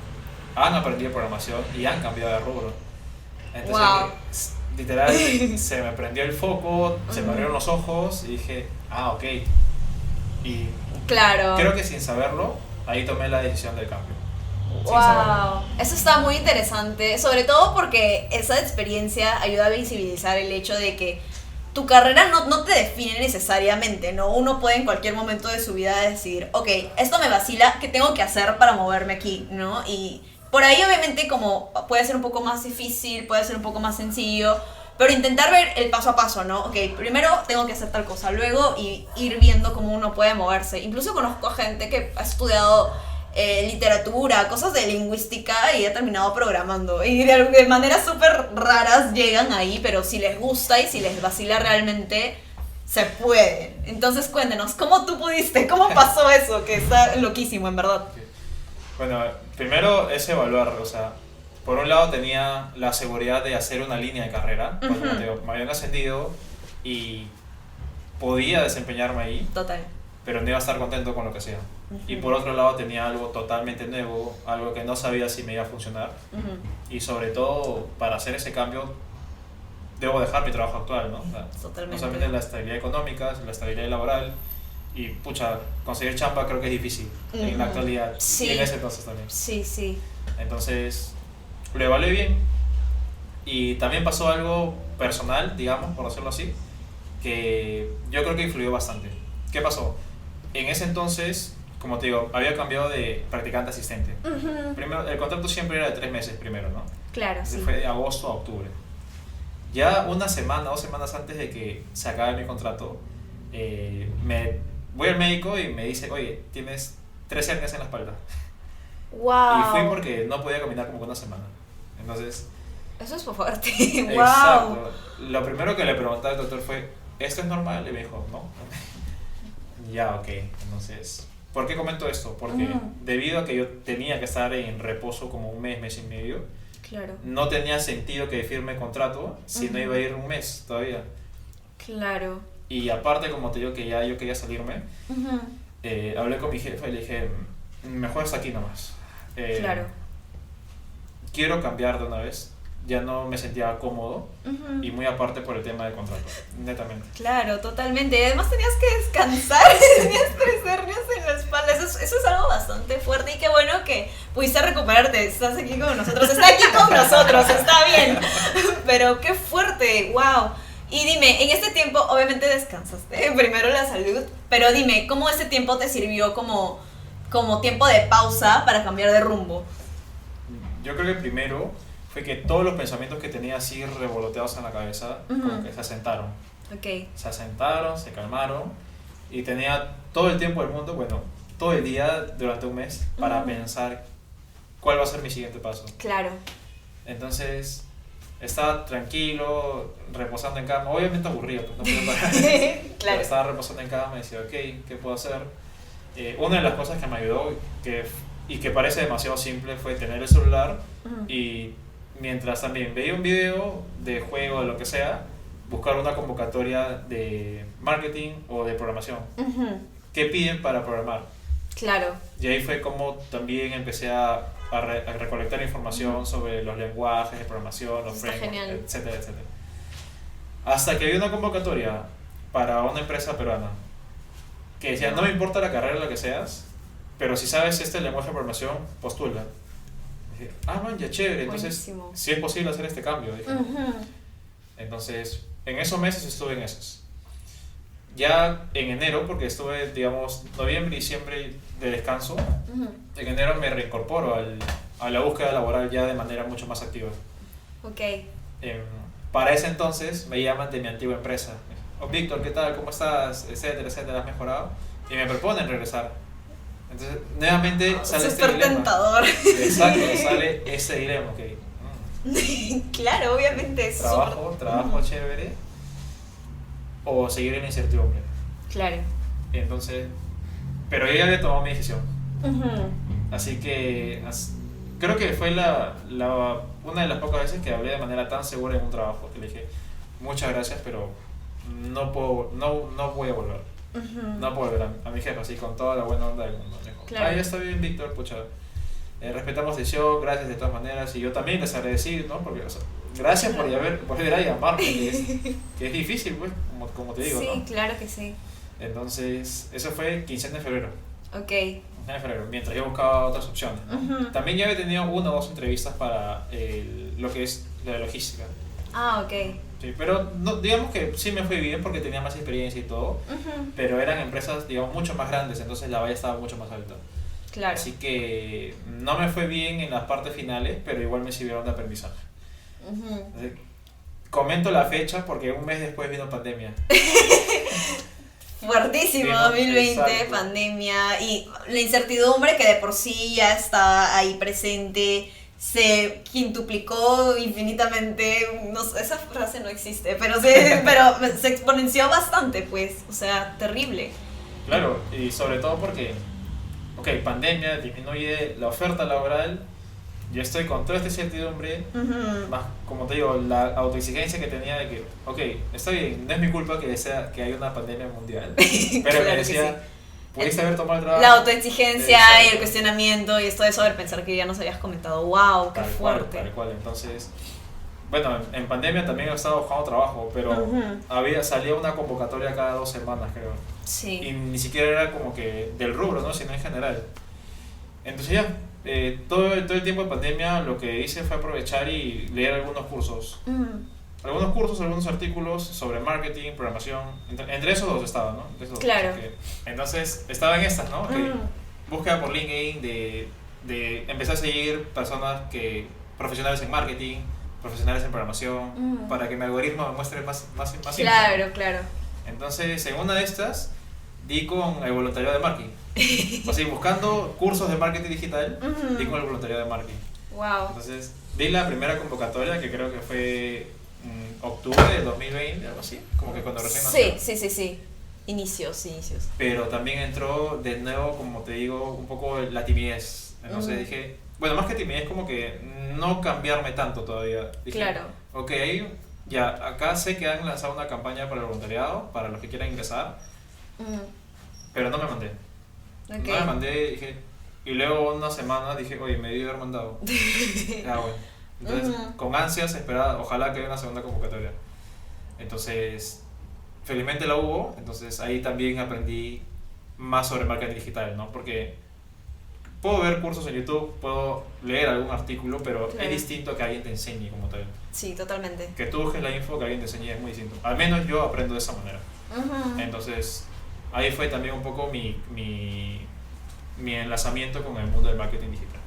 han aprendido programación y han cambiado de rubro. Entonces, Wow. literal, se me prendió el foco, se me Ujú. abrieron los ojos y dije, ok. Y Claro. creo que sin saberlo, ahí tomé la decisión del cambio. Sin saberlo. Wow, eso está muy interesante, sobre todo porque esa experiencia ayuda a visibilizar el hecho de que tu carrera no te define necesariamente, ¿no? Uno puede en cualquier momento de su vida decidir, ok, esto me vacila, ¿qué tengo que hacer para moverme aquí, ¿no? Y por ahí obviamente como puede ser un poco más difícil, puede ser un poco más sencillo, pero intentar ver el paso a paso, ¿no? Ok, primero tengo que hacer tal cosa, luego y ir viendo cómo uno puede moverse. Incluso conozco a gente que ha estudiado literatura, cosas de lingüística y ha terminado programando. Y de maneras súper raras llegan ahí, pero si les gusta y si les vacila realmente, se puede. Entonces cuéntenos, ¿cómo tú pudiste? ¿Cómo pasó eso? Que está loquísimo, en verdad. Bueno, primero es evaluar, o sea, por un lado tenía la seguridad de hacer una línea de carrera, porque como te digo, me habían ascendido y podía desempeñarme ahí, Total. pero no iba a estar contento con lo que hacía. Y por otro lado tenía algo totalmente nuevo, algo que no sabía si me iba a funcionar, Ujú. y sobre todo para hacer ese cambio debo dejar mi trabajo actual, ¿no? O sea, Totalmente. no solamente la estabilidad económica, la estabilidad laboral, y pucha, conseguir chamba creo que es difícil en la Ujú. actualidad, Sí. y en ese entonces también. Sí, sí. Entonces lo evalué bien, y también pasó algo personal, digamos, por decirlo así, que yo creo que influyó bastante. ¿Qué pasó? En ese entonces, como te digo, había cambiado de practicante a asistente. Ujú. Primero, el contrato siempre era de 3 meses primero, ¿no? Claro, Entonces sí. fue de agosto a octubre. Ya una semana, 2 semanas antes de que se acabe mi contrato, voy al médico y me dice, oye, tienes 3 hernias en la espalda. Wow. Y fui porque no podía caminar como una semana. Entonces, Eso es fuerte. Wow. exacto. Lo primero que le pregunté al doctor fue, ¿esto es normal? Y me dijo, no. Ya, ok. Entonces, ¿por qué comento esto? Porque debido a que yo tenía que estar en reposo como un mes, mes y medio, Claro. no tenía sentido que firme contrato si no iba a ir un mes todavía. Claro. Y aparte, como te digo que ya yo quería salirme, Ujú. hablé con mi jefe y le dije, mejor hasta aquí nomás. Claro. Quiero cambiar de una vez. Ya no me sentía cómodo Ujú. y muy aparte por el tema del contrato, netamente. Claro, totalmente. Y además tenías que descansar, tenías 3 hernias en la espalda. Eso es algo bastante fuerte y qué bueno que pudiste recuperarte. Estás aquí con nosotros, está aquí con nosotros, está bien. Pero qué fuerte, wow. Y dime, en este tiempo obviamente descansaste, primero la salud, pero dime, ¿cómo ese tiempo te sirvió como tiempo de pausa para cambiar de rumbo? Yo creo que primero fue que todos los pensamientos que tenía así revoloteados en la cabeza, como que se asentaron. Ok. Se asentaron, se calmaron y tenía todo el tiempo del mundo, bueno, todo el día durante un mes para pensar cuál va a ser mi siguiente paso. Claro. Entonces estaba tranquilo, reposando en cama, obviamente aburrido, pues no podía parar. Pero Claro. estaba reposando en cama y decía, ok, ¿qué puedo hacer? Una de las cosas que me ayudó y que parece demasiado simple fue tener el celular y mientras también veía un video de juego, de lo que sea, buscar una convocatoria de marketing o de programación. Ujú. ¿Qué piden para programar? Claro. Y ahí fue como también empecé a recolectar información sobre los lenguajes de programación, los Está frameworks, genial. etcétera, etcétera. Hasta que vi una convocatoria para una empresa peruana que decía, no me importa la carrera en la que seas, pero si sabes este lenguaje de programación, postula. Dije, man, ya chévere, entonces Buenísimo. sí es posible hacer este cambio. Dije. Entonces, en esos meses estuve en esos. Ya en enero, porque estuve, digamos, noviembre y diciembre de descanso, en enero me reincorporo a la búsqueda laboral ya de manera mucho más activa. Ok. Para ese entonces me llaman de mi antigua empresa. Oh, Víctor, ¿qué tal? ¿Cómo estás? Etcétera, etcétera, ¿has mejorado? Y me proponen regresar. Entonces, nuevamente sale este Súper dilema. tentador. Exacto, sale ese dilema, ok. Claro, obviamente. Es Trabajo chévere, o seguir en la incertidumbre. Claro. Entonces, pero yo ya había tomado mi decisión. Así que creo que fue una de las pocas veces que hablé de manera tan segura en un trabajo, que le dije, muchas gracias, pero no voy a volver. No puedo volver a mi jefe así con toda la buena onda del mundo. Me dijo, Claro. ya está bien, Víctor, pucha, respetamos decisión, gracias de todas maneras, y yo también les agradecí, ¿no? Porque, o sea, gracias por ir a llamarme, que es difícil, pues, como te digo, Sí, ¿no? claro que sí. Entonces, eso fue 15 de febrero. Ok. 15 de febrero, mientras yo buscaba otras opciones, ¿no? También ya había tenido 1 o 2 entrevistas para lo que es la logística. Ah, ok. Sí, pero no, digamos que sí me fue bien porque tenía más experiencia y todo, pero eran empresas, digamos, mucho más grandes, entonces la valla estaba mucho más alta. Claro. Así que no me fue bien en las partes finales, pero igual me sirvieron de aprendizaje. Entonces, comento la fecha porque un mes después vino pandemia. Fuertísimo, Sí, ¿no? 2020, Exacto. pandemia y la incertidumbre que de por sí ya está ahí presente, se quintuplicó infinitamente, no sé, esa frase no existe, pero se exponenció bastante, pues, o sea, terrible. Claro, y sobre todo porque, ok, pandemia, disminuye la oferta laboral, yo estoy con toda esta incertidumbre, más, como te digo, la autoexigencia que tenía de que, ok, está bien, no es mi culpa que haya una pandemia mundial, pero Claro me que decía, pudiste haber tomado el trabajo. La autoexigencia y el Exacto. cuestionamiento y esto de sobrepensar que ya nos habías comentado, wow, qué fuerte. Tal cual, entonces, bueno, en pandemia también he estado buscando trabajo, pero salía una convocatoria cada 2 semanas, creo. Sí. Y ni siquiera era como que del rubro, ¿no? Sino en general. Entonces ya, todo el tiempo de pandemia lo que hice fue aprovechar y leer algunos cursos. Algunos artículos sobre marketing, programación. Entre esos 2 estaba, ¿no? Entre esos 2. Claro. Entonces estaba en estas, ¿no? Búsqueda por LinkedIn de empezar a seguir profesionales en marketing, profesionales en programación, para que mi algoritmo me muestre más Claro, claro. Entonces, en una de estas, di con el voluntariado de marketing. O sea, buscando cursos de marketing digital, di con el voluntariado de marketing. Wow. Entonces, vi la primera convocatoria, que creo que fue octubre de 2020, algo así, como que cuando recién nació. Sí. Inicios. Pero también entró de nuevo, como te digo, un poco la timidez. Entonces dije, bueno, más que timidez, como que no cambiarme tanto todavía. Dije, Claro. Ok, ya, acá sé que han lanzado una campaña para el voluntariado, para los que quieran ingresar, pero no me mandé. Ok. No me mandé, dije, y luego una semana dije, oye, me debí haber mandado. Ya, bueno. Entonces, con ansias esperaba, ojalá que haya una segunda convocatoria. Entonces, felizmente la hubo, entonces ahí también aprendí más sobre marketing digital, ¿no? Porque puedo ver cursos en YouTube, puedo leer algún artículo, pero Claro. es distinto que alguien te enseñe como tal. Sí, totalmente. Que tú busques la info, que alguien te enseñe es muy distinto. Al menos yo aprendo de esa manera. Entonces, ahí fue también un poco mi enlazamiento con el mundo del marketing digital.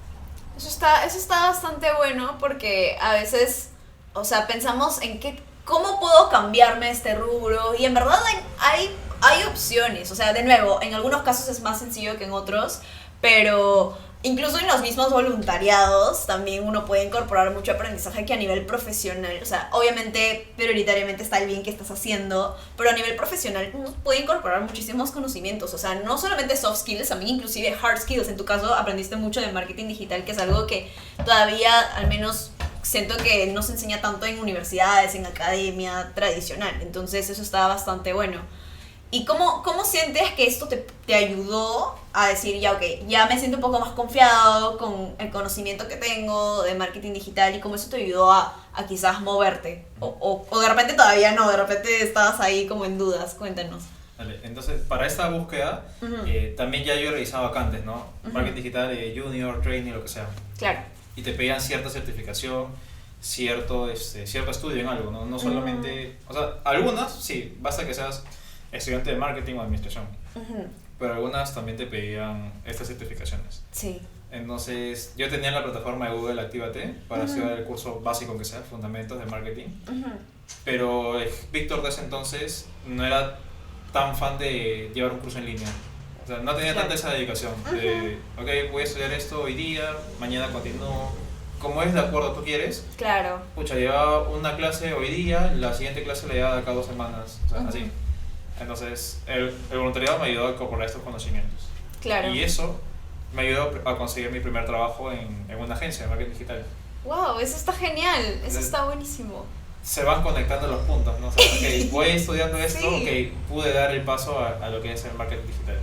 Eso está bastante bueno porque a veces, o sea, pensamos en cómo puedo cambiarme este rubro y en verdad hay opciones. O sea, de nuevo, en algunos casos es más sencillo que en otros, pero incluso en los mismos voluntariados también uno puede incorporar mucho aprendizaje que a nivel profesional, o sea, obviamente prioritariamente está el bien que estás haciendo, pero a nivel profesional uno puede incorporar muchísimos conocimientos, o sea, no solamente soft skills, también inclusive hard skills. En tu caso aprendiste mucho de marketing digital, que es algo que todavía al menos siento que no se enseña tanto en universidades, en academia tradicional, entonces eso está bastante bueno. ¿Y cómo sientes que esto te ayudó a decir, ya, ok, ya me siento un poco más confiado con el conocimiento que tengo de marketing digital, y cómo eso te ayudó a quizás moverte? O de repente todavía no, de repente estabas ahí como en dudas, cuéntanos. Vale, entonces, para esta búsqueda, también ya yo he revisado vacantes, ¿no? Marketing digital, junior, training, lo que sea. Claro. y te pedían cierta certificación, cierto estudio en algo, ¿no? No solamente, o sea, algunas sí, basta que seas estudiante de marketing o administración, pero algunas también te pedían estas certificaciones. Sí. Entonces, yo tenía la plataforma de Google Actívate para estudiar el curso básico que sea, Fundamentos de Marketing, pero Víctor de ese entonces no era tan fan de llevar un curso en línea. O sea, no tenía tanta esa dedicación de, ok, voy a estudiar esto hoy día, mañana continúo. Como es de acuerdo tú quieres. Claro. Pucha, llevaba una clase hoy día, la siguiente clase la llevaba de acá 2 semanas, o sea, así. Entonces, el voluntariado me ayudó a incorporar estos conocimientos. Claro. Y eso me ayudó a conseguir mi primer trabajo en una agencia de marketing digital. Wow, eso está genial, eso está buenísimo. Se van conectando los puntos, ¿no? O sea, ok, voy estudiando esto, Sí. ok, pude dar el paso a lo que es el marketing digital.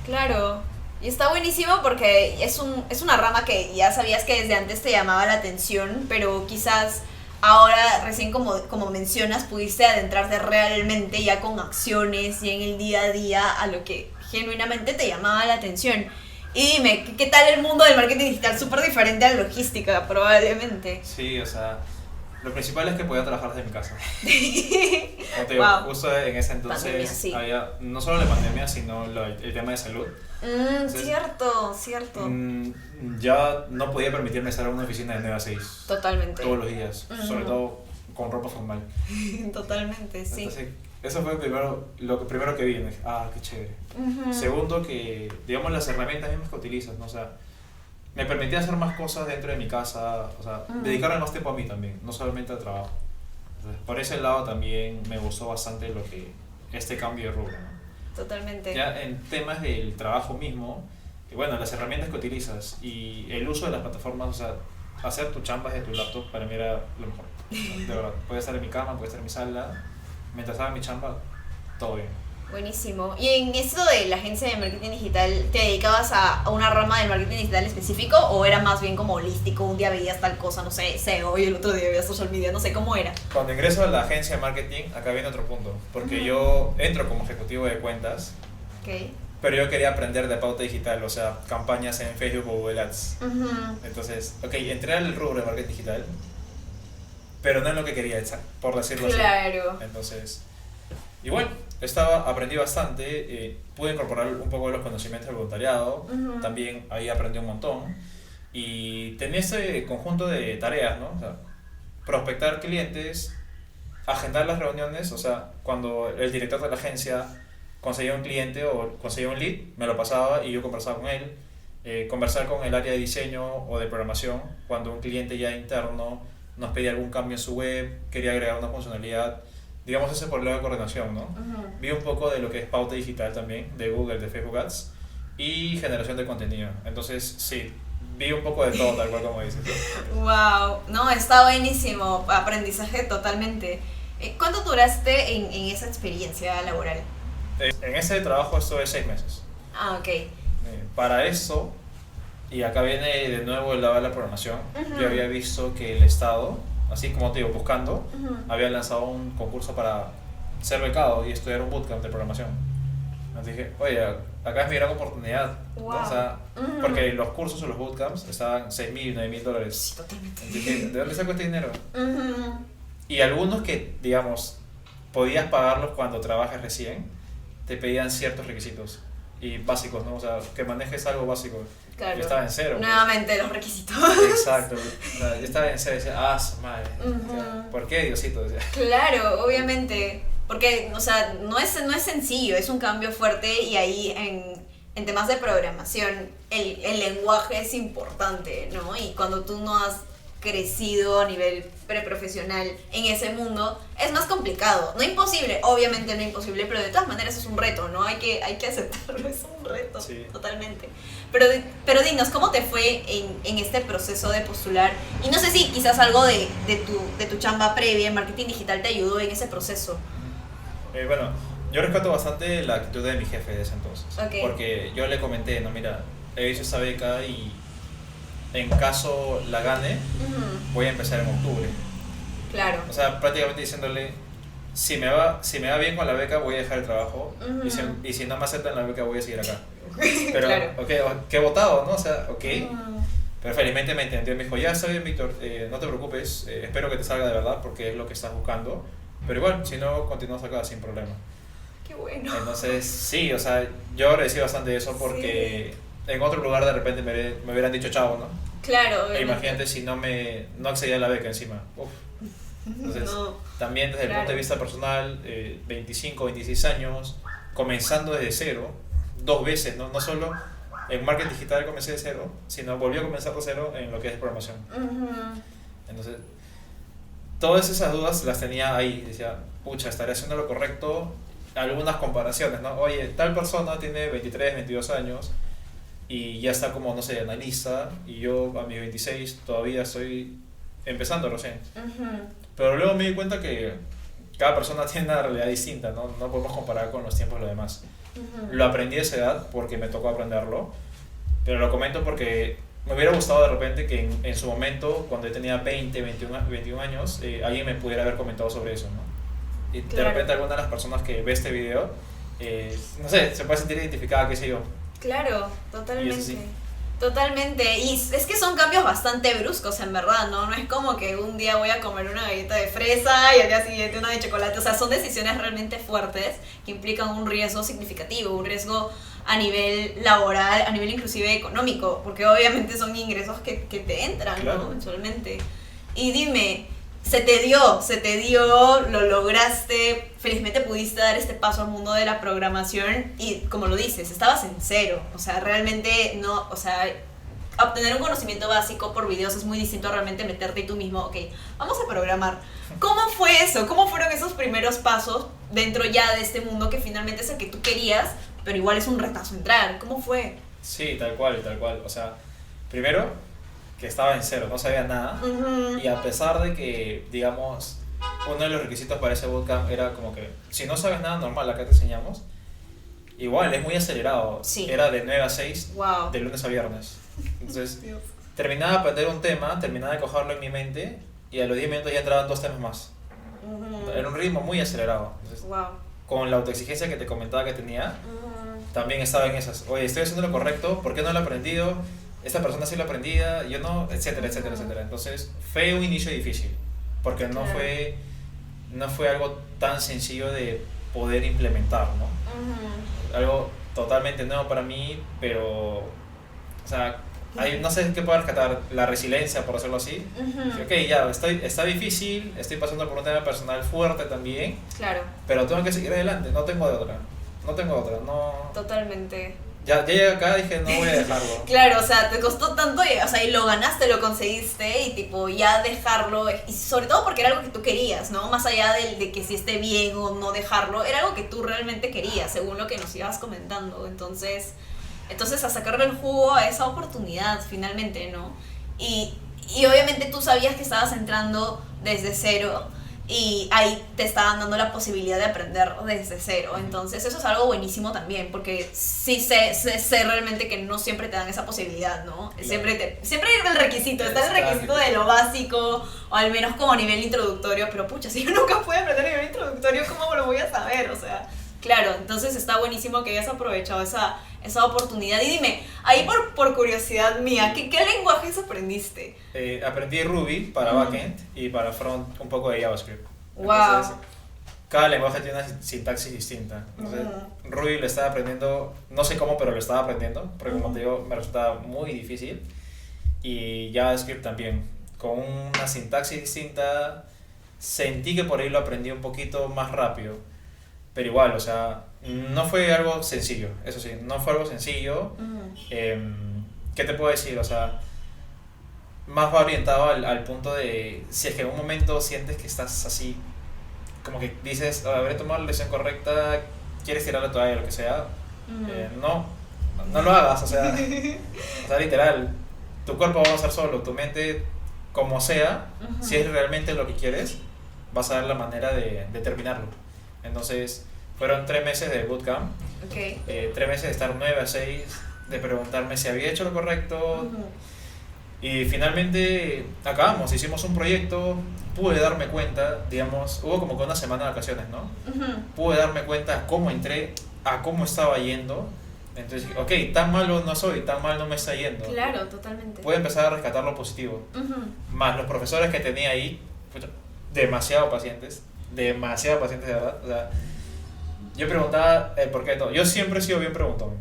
Claro, y está buenísimo porque es una rama que ya sabías que desde antes te llamaba la atención, pero quizás ahora, recién como mencionas, pudiste adentrarte realmente ya con acciones y en el día a día a lo que genuinamente te llamaba la atención. Y dime, ¿qué tal el mundo del marketing digital? Súper diferente a la logística, probablemente. Sí, o sea, lo principal es que podía trabajar desde mi casa. Como te digo, Wow. justo en ese entonces Pandemia, sí. había no solo la pandemia, sino el tema de salud. Entonces, Cierto. Ya no podía permitirme estar en una oficina de 9 a 6 Totalmente. todos los días, sobre todo con ropa formal. Totalmente, sí. Entonces, eso fue lo primero que vi, me dije, ah, qué chévere. Segundo, que digamos las herramientas mismas que utilizas, ¿no? O sea, me permitía hacer más cosas dentro de mi casa, o sea, dedicarme más tiempo a mí también, no solamente al trabajo. Entonces, por ese lado también me gustó bastante este cambio de rubro, ¿no? Totalmente. Ya en temas del trabajo mismo, y bueno, las herramientas que utilizas y el uso de las plataformas, o sea, hacer tu chamba desde tu laptop para mí era lo mejor. De verdad, puede estar en mi cama, puede estar en mi sala, mientras haga mi chamba, todo bien. Buenísimo. Y en esto de la agencia de marketing digital, ¿te dedicabas a una rama del marketing digital específico o era más bien como holístico? Un día veías tal cosa, no sé, SEO, y el otro día veías social media, no sé cómo era. Cuando ingreso a la agencia de marketing, acá viene otro punto, porque yo entro como ejecutivo de cuentas, Ok. pero yo quería aprender de pauta digital, o sea, campañas en Facebook o Google Ads. Entonces, ok, entré al rubro de marketing digital, pero no es lo que quería, por decirlo así. Claro. Entonces, igual, aprendí bastante, pude incorporar un poco de los conocimientos del voluntariado, también ahí aprendí un montón, y tenía ese conjunto de tareas, ¿no? O sea, prospectar clientes, agendar las reuniones, o sea, cuando el director de la agencia conseguía un cliente o conseguía un lead, me lo pasaba y yo conversaba con él, conversar con el área de diseño o de programación, cuando un cliente ya interno nos pedía algún cambio en su web, quería agregar una funcionalidad, digamos ese por el lado de coordinación, ¿no? Vi un poco de lo que es pauta digital también, de Google, de Facebook Ads, y generación de contenido. Entonces, sí, vi un poco de todo, tal cual como dices. Wow. No, está buenísimo. Aprendizaje totalmente. ¿Cuánto duraste en esa experiencia laboral? En ese trabajo estuve 6 meses. Ah, ok. Para eso, y acá viene de nuevo el lado de la programación, yo había visto que el Estado, así como te digo, buscando, había lanzado un concurso para ser becado y estudiar un bootcamp de programación. Entonces dije, oye, acá es mi gran oportunidad. Wow. ¿No? O sea, porque los cursos o los bootcamps estaban $6,000, $9,000. Sí, totalmente. Entonces dije, ¿de dónde saco este dinero? Y algunos que, digamos, podías pagarlos cuando trabajas recién, te pedían ciertos requisitos y básicos, ¿no? O sea, que manejes algo básico. Claro. Yo estaba en cero. Nuevamente los requisitos. Exacto. O sea, yo estaba en cero y decía, ah, su madre. ¿Por qué, Diosito? Decía. Claro, obviamente. Porque, o sea, no es sencillo, es un cambio fuerte y ahí en temas de programación el lenguaje es importante, ¿no? Y cuando tú no has crecido a nivel preprofesional en ese mundo, es más complicado. No imposible, obviamente no imposible, pero de todas maneras es un reto, ¿no? Hay que aceptarlo, es un reto, Sí. Totalmente. Pero dinos, ¿cómo te fue en este proceso de postular? Y no sé si quizás algo de tu chamba previa en marketing digital te ayudó en ese proceso. Bueno, yo respeto bastante la actitud de mi jefe de ese entonces. Ok. Porque yo le comenté, no, mira, he hecho esta beca y en caso la gane, voy a empezar en octubre. Claro. O sea, prácticamente diciéndole, si me va bien con la beca, voy a dejar el trabajo. Y si no me aceptan la beca, voy a seguir acá. Pero, Claro. ok, que he votado, ¿no? O sea, ok. Pero felizmente me entendió y me dijo, ya está bien, Víctor, no te preocupes, espero que te salga de verdad porque es lo que estás buscando. Pero igual, si no, continúas acá sin problema. Qué bueno. Entonces, sí, o sea, yo agradecí bastante eso porque en otro lugar de repente me hubieran dicho chao, ¿no? Claro, E imagínate si no accedía a la beca encima. Uf. Entonces, no, también desde el punto de vista personal, 25, 26 años, comenzando desde cero, 2 veces, ¿no? No solo en marketing digital comencé de cero, sino volví a comenzar de cero en lo que es programación. Entonces, todas esas dudas las tenía ahí. Decía, pucha, estaré haciendo lo correcto. Algunas comparaciones, ¿no? Oye, tal persona tiene 23, 22 años y ya está como, no sé, analista, y yo a mis 26 todavía estoy empezando recién. Pero luego me di cuenta que cada persona tiene una realidad distinta, ¿no? No podemos comparar con los tiempos de los demás. Lo aprendí a esa edad porque me tocó aprenderlo, pero lo comento porque me hubiera gustado de repente que en su momento, cuando yo tenía 20, 21 años, alguien me pudiera haber comentado sobre eso, ¿no? Y de repente alguna de las personas que ve este video, no sé, se puede sentir identificada, qué sé yo. Claro, totalmente. Y eso sí. Totalmente. Y es que son cambios bastante bruscos, en verdad, ¿no? No es como que un día voy a comer una galleta de fresa y al día siguiente una de chocolate. O sea, son decisiones realmente fuertes que implican un riesgo significativo, un riesgo a nivel laboral, a nivel inclusive económico, porque obviamente son ingresos que te entran, claro, ¿no? Mensualmente. Y dime, se te dio, lo lograste, felizmente pudiste dar este paso al mundo de la programación y como lo dices, estabas en cero, o sea, realmente no, o sea, obtener un conocimiento básico por videos es muy distinto a realmente meterte y tú mismo, ok, vamos a programar. ¿Cómo fue eso? ¿Cómo fueron esos primeros pasos dentro ya de este mundo que finalmente es el que tú querías, pero igual es un retazo entrar? ¿Cómo fue? Sí, tal cual, o sea, primero que estaba en cero, no sabía nada, y a pesar de que, digamos, uno de los requisitos para ese bootcamp era como que si no sabes nada normal, acá te enseñamos, igual es muy acelerado, sí. Era de 9 a 6, wow, de lunes a viernes, entonces terminaba de aprender un tema, terminaba de cogerlo en mi mente y a los 10 minutos ya entraban 2 temas más. Era un ritmo muy acelerado. Entonces, wow, con la autoexigencia que te comentaba que tenía, también estaba en esas, oye, estoy haciendo lo correcto, ¿por qué no lo he aprendido? Esta persona sí lo aprendía, yo no, etcétera, etcétera, etcétera. Entonces fue un inicio difícil, porque no fue algo tan sencillo de poder implementar, ¿no? Algo totalmente nuevo para mí, pero, o sea, no sé qué puedo rescatar, la resiliencia, por decirlo así. Ok, ya, está difícil, estoy pasando por un tema personal fuerte también, claro, pero tengo que seguir adelante, no tengo de otra, no. totalmente. Ya llegué acá y dije, no voy a dejarlo. Claro, o sea, te costó tanto, o sea, y lo ganaste, lo conseguiste, y tipo, ya dejarlo, y sobre todo porque era algo que tú querías, ¿no? Más allá de que si esté bien o no dejarlo, era algo que tú realmente querías, según lo que nos ibas comentando. Entonces a sacarle el jugo a esa oportunidad, finalmente, ¿no? Y obviamente tú sabías que estabas entrando desde cero, y ahí te estaban dando la posibilidad de aprender desde cero. Entonces eso es algo buenísimo también, porque sí sé realmente que no siempre te dan esa posibilidad, ¿no? Claro. Siempre hay el requisito, está el requisito de lo básico, o al menos como a nivel introductorio, pero pucha, si yo nunca pude aprender a nivel introductorio, ¿cómo lo voy a saber? O sea, claro, entonces está buenísimo que hayas aprovechado esa oportunidad. Y dime, ahí por curiosidad mía, ¿qué lenguajes aprendiste? Aprendí Ruby para backend y para front un poco de JavaScript. Wow. Entonces, cada lenguaje tiene una sintaxis distinta. Entonces, Ruby lo estaba aprendiendo, no sé cómo, pero lo estaba aprendiendo, porque como te digo, me resultaba muy difícil. Y JavaScript también, con una sintaxis distinta, sentí que por ahí lo aprendí un poquito más rápido. Pero igual, o sea, no fue algo sencillo, eso sí, no fue algo sencillo. ¿Qué te puedo decir? O sea, más va orientado al punto de si es que en un momento sientes que estás así, como que dices, habré tomado la decisión correcta, quieres tirar la toalla, lo que sea, no lo hagas, o sea, literal, tu cuerpo va a ser solo, tu mente, como sea, si es realmente lo que quieres, vas a ver la manera de terminarlo. Entonces, fueron 3 meses de bootcamp, 3 meses de estar 9 a 6, de preguntarme si había hecho lo correcto, y finalmente acabamos, hicimos un proyecto, pude darme cuenta, digamos, hubo como que una semana de vacaciones, ¿no? Pude darme cuenta a cómo entré, a cómo estaba yendo, Entonces, ok, tan malo no soy, tan mal no me está yendo. Claro, totalmente. Puedo empezar a rescatar lo positivo. Ujú. Más los profesores que tenía ahí, pucha, demasiado pacientes de verdad. O sea, yo preguntaba el por qué de todo. Yo siempre he sido bien preguntón.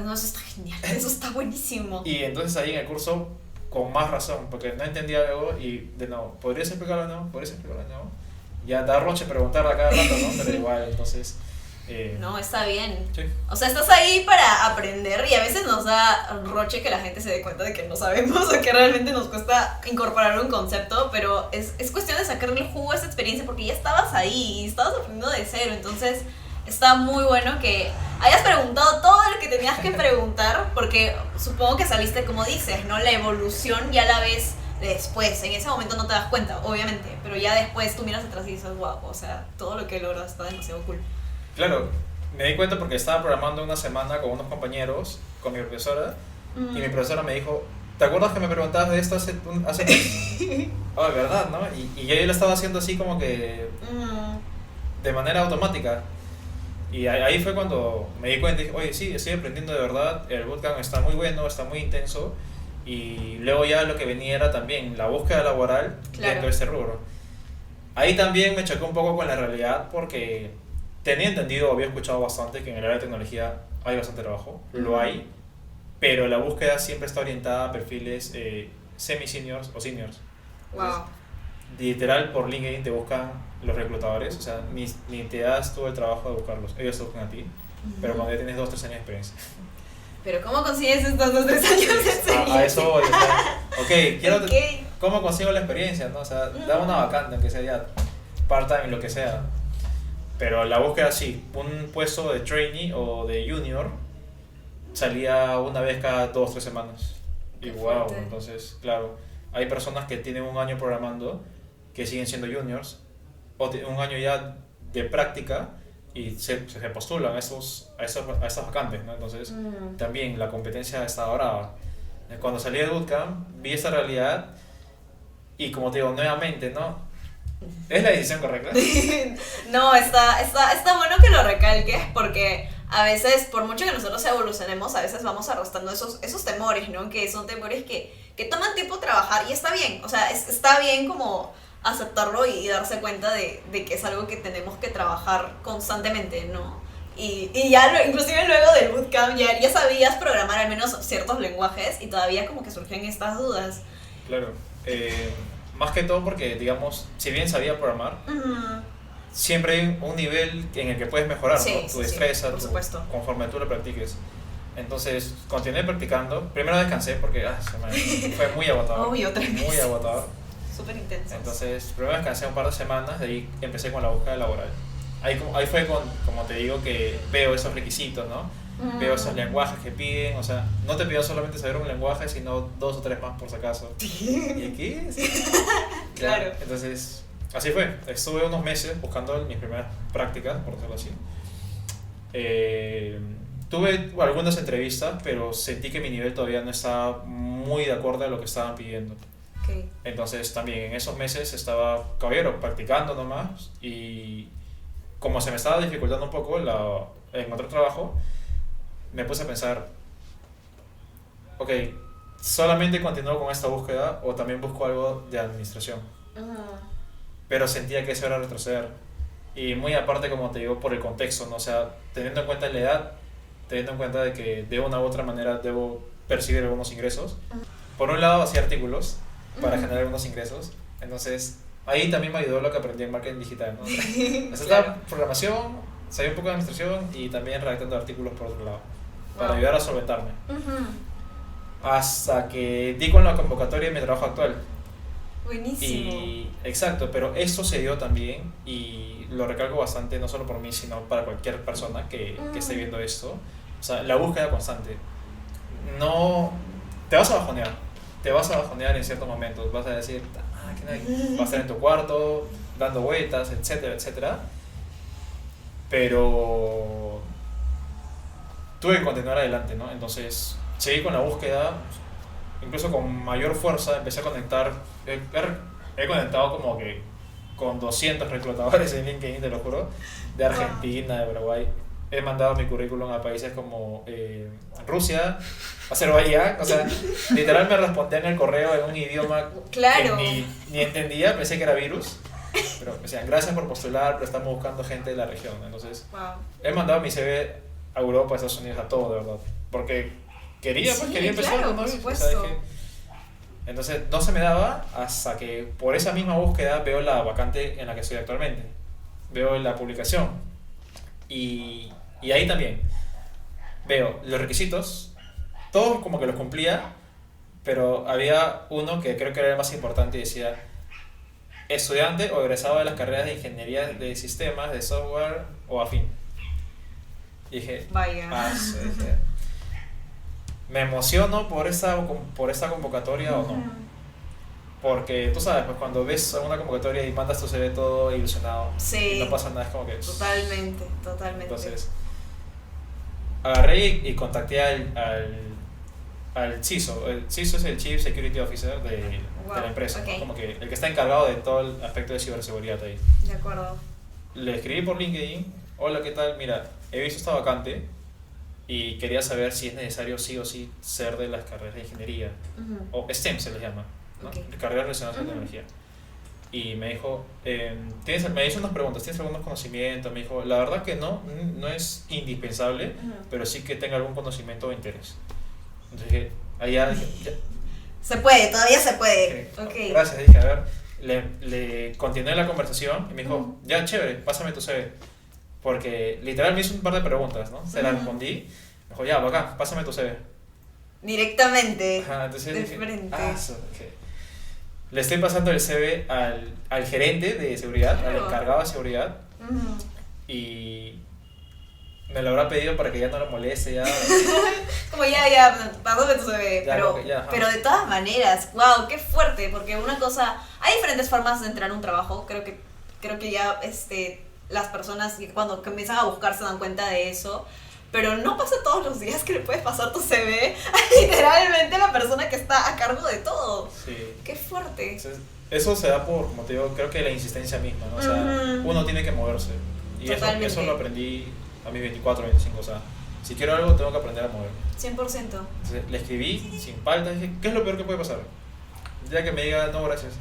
No, eso está genial, eso está buenísimo. Y entonces ahí en el curso, con más razón, porque no entendía algo y de nuevo, ¿podrías explicarlo de nuevo? ¿Podrías explicarlo de nuevo? Ya da roche preguntar a cada rato, ¿no? Pero igual, entonces... No, está bien. Sí. O sea, estás ahí para aprender y a veces nos da roche que la gente se dé cuenta de que no sabemos o que realmente nos cuesta incorporar un concepto, pero es cuestión de sacarle el jugo a esa experiencia porque ya estabas ahí y estabas aprendiendo de cero, entonces está muy bueno que hayas preguntado todo lo que tenías que preguntar porque supongo que saliste como dices, ¿no? La evolución ya la ves después, en ese momento no te das cuenta, obviamente, pero ya después tú miras atrás y dices, wow, o sea, todo lo que logras está demasiado cool. Claro, me di cuenta porque estaba programando una semana con unos compañeros, con mi profesora, y mi profesora me dijo, ¿te acuerdas que me preguntabas de esto hace mes? Ah, ¿verdad, no? Y yo lo estaba haciendo así como que de manera automática. Y ahí fue cuando me di cuenta y dije, oye, sí, estoy aprendiendo de verdad, el bootcamp está muy bueno, está muy intenso. Y luego ya lo que venía era también la búsqueda laboral dentro de este rubro. Ahí también me chocó un poco con la realidad porque tenía entendido, había escuchado bastante que en el área de tecnología hay bastante trabajo, lo hay, pero la búsqueda siempre está orientada a perfiles semi-seniors o seniors. Wow. Literal, por LinkedIn te buscan los reclutadores, o sea, ni te das tú el trabajo de buscarlos, ellos te buscan a ti, pero cuando ya tienes 2 o 3 años de experiencia. Pero ¿cómo consigues estos 2 o 3 años de experiencia? A eso voy, o sea, ¿cómo consigo la experiencia? ¿No? O sea, da una vacante, aunque sea ya part-time, lo que sea. Pero la búsqueda sí, un puesto de trainee o de junior salía una vez cada 2 o 3 semanas. Y wow, entonces, claro, hay personas que tienen un año programando que siguen siendo juniors o un año ya de práctica y se postulan a esas vacantes, ¿no? Entonces, también la competencia estaba brava. Cuando salí de bootcamp, vi esa realidad y como te digo, nuevamente, ¿no? ¿Es la decisión correcta? No, está bueno que lo recalques porque a veces, por mucho que nosotros evolucionemos, a veces vamos arrastrando esos temores, ¿no? Que son temores que toman tiempo trabajar y está bien, o sea, está bien como aceptarlo y darse cuenta de que es algo que tenemos que trabajar constantemente, ¿no? Y ya, inclusive luego del bootcamp, ya sabías programar al menos ciertos lenguajes y todavía como que surgen estas dudas. Claro, más que todo porque, digamos, si bien sabía programar, siempre hay un nivel en el que puedes mejorar, sí, ¿no? Tu destreza, por supuesto. Conforme tú lo practiques. Entonces, continué practicando. Primero descansé porque fue muy agotador. Muy agotador. Súper intenso. Entonces, primero descansé un par de semanas, de ahí empecé con la búsqueda laboral. Ahí fue como te digo, que veo esos requisitos, ¿no? Veo esos lenguajes que piden, o sea, no te pido solamente saber un lenguaje, sino 2 o 3 más por si acaso. ¿Y aquí? Claro. Entonces, así fue. Estuve unos meses buscando mis primeras prácticas, por decirlo así. Tuve algunas entrevistas, pero sentí que mi nivel todavía no estaba muy de acuerdo a lo que estaban pidiendo. Okay. Entonces, también en esos meses estaba, caballero, practicando nomás, y como se me estaba dificultando un poco encontrar trabajo, me puse a pensar, ok, ¿solamente continúo con esta búsqueda o también busco algo de administración? Pero sentía que eso era retroceder. Y muy aparte, como te digo, por el contexto, ¿no? O sea, teniendo en cuenta la edad, teniendo en cuenta de que de una u otra manera debo percibir algunos ingresos. Por un lado, hacía artículos para generar algunos ingresos. Entonces, ahí también me ayudó lo que aprendí en marketing digital, ¿no? O sea, Claro. programación, sabía un poco de administración y también redactando artículos por otro lado, para ayudar a solventarme. Hasta que di con la convocatoria de mi trabajo actual. Buenísimo. Exacto, pero esto se dio también y lo recalco bastante, no solo por mí, sino para cualquier persona que esté viendo esto. O sea, la búsqueda constante. No, te vas a bajonear en ciertos momentos, vas a decir, vas a estar en tu cuarto, dando vueltas, etcétera, etcétera. Pero tuve que continuar adelante, ¿no? Entonces, seguí con la búsqueda, incluso con mayor fuerza, empecé a conectar, he conectado como que con 200 reclutadores en LinkedIn, te lo juro, de Argentina, de Paraguay, he mandado mi currículum a países como Rusia, Azerbaiyán, o sea, literal me respondían el correo en un idioma Claro. que ni entendía, pensé que era virus, pero me decían, gracias por postular, pero estamos buscando gente de la región. Entonces, Wow. he mandado mi CV a Europa, a Estados Unidos, a todo, de verdad, porque quería Sí, empezar claro, con por novio, supuesto. entonces no se me daba hasta que por esa misma búsqueda veo la vacante en la que estoy actualmente, veo la publicación y ahí también veo los requisitos, todos como que los cumplía, pero había uno que creo que era el más importante y decía estudiante o egresado de las carreras de ingeniería de sistemas, de software o afín. Y dije, Vaya. dije, ¿me emociono por esta convocatoria o no? Porque tú sabes, pues cuando ves una convocatoria y mandas tu CV todo ilusionado Sí. y no pasa nada, es como que... Totalmente. Entonces, agarré y contacté al CISO. El CISO es el Chief Security Officer de la empresa, ¿no? ok. Como que el que está encargado de todo el aspecto de ciberseguridad ahí. De acuerdo. Le escribí por LinkedIn, hola, ¿qué tal? Mira, he visto esta vacante y quería saber si es necesario sí o sí ser de las carreras de ingeniería, o STEM se les llama, ¿no? Ok. Carreras relacionadas a la tecnología. Y me dijo, me hizo unas preguntas, ¿tienes algunos conocimientos? Me dijo, la verdad que no es indispensable, pero sí que tenga algún conocimiento o interés. Entonces dije, allá dije, ya, Se puede, todavía se puede. ok, Ok. gracias, dije, a ver, le continué la conversación y me dijo, ya, chévere, pásame tu CV. Porque literal me hizo un par de preguntas, ¿no? Se las respondí, me dijo, ya, bacán, pásame tu CV. Directamente. Ajá, entonces De dije, frente. ok. Le estoy pasando el CV al gerente de seguridad, al Claro. encargado de seguridad, y me lo habrá pedido para que ya no lo moleste, ya. Como ya, pásame tu CV. Ya, pero, como que ya, ajá. pero de todas maneras, wow, qué fuerte. Porque una cosa, hay diferentes formas de entrar a un trabajo. Creo que ya las personas cuando comienzan a buscar se dan cuenta de eso. Pero no pasa todos los días que le puedes pasar tu CV a literalmente la persona que está a cargo de todo. Sí. Qué fuerte. Entonces, eso se da por, como te digo, creo que la insistencia misma, ¿no? O sea, uno tiene que moverse. Y Totalmente. eso lo aprendí a mis 24, 25, o sea, si quiero algo tengo que aprender a moverme. 100%. Entonces, le escribí sin falta, dije, ¿qué es lo peor que puede pasar? Ya que me diga, no, gracias.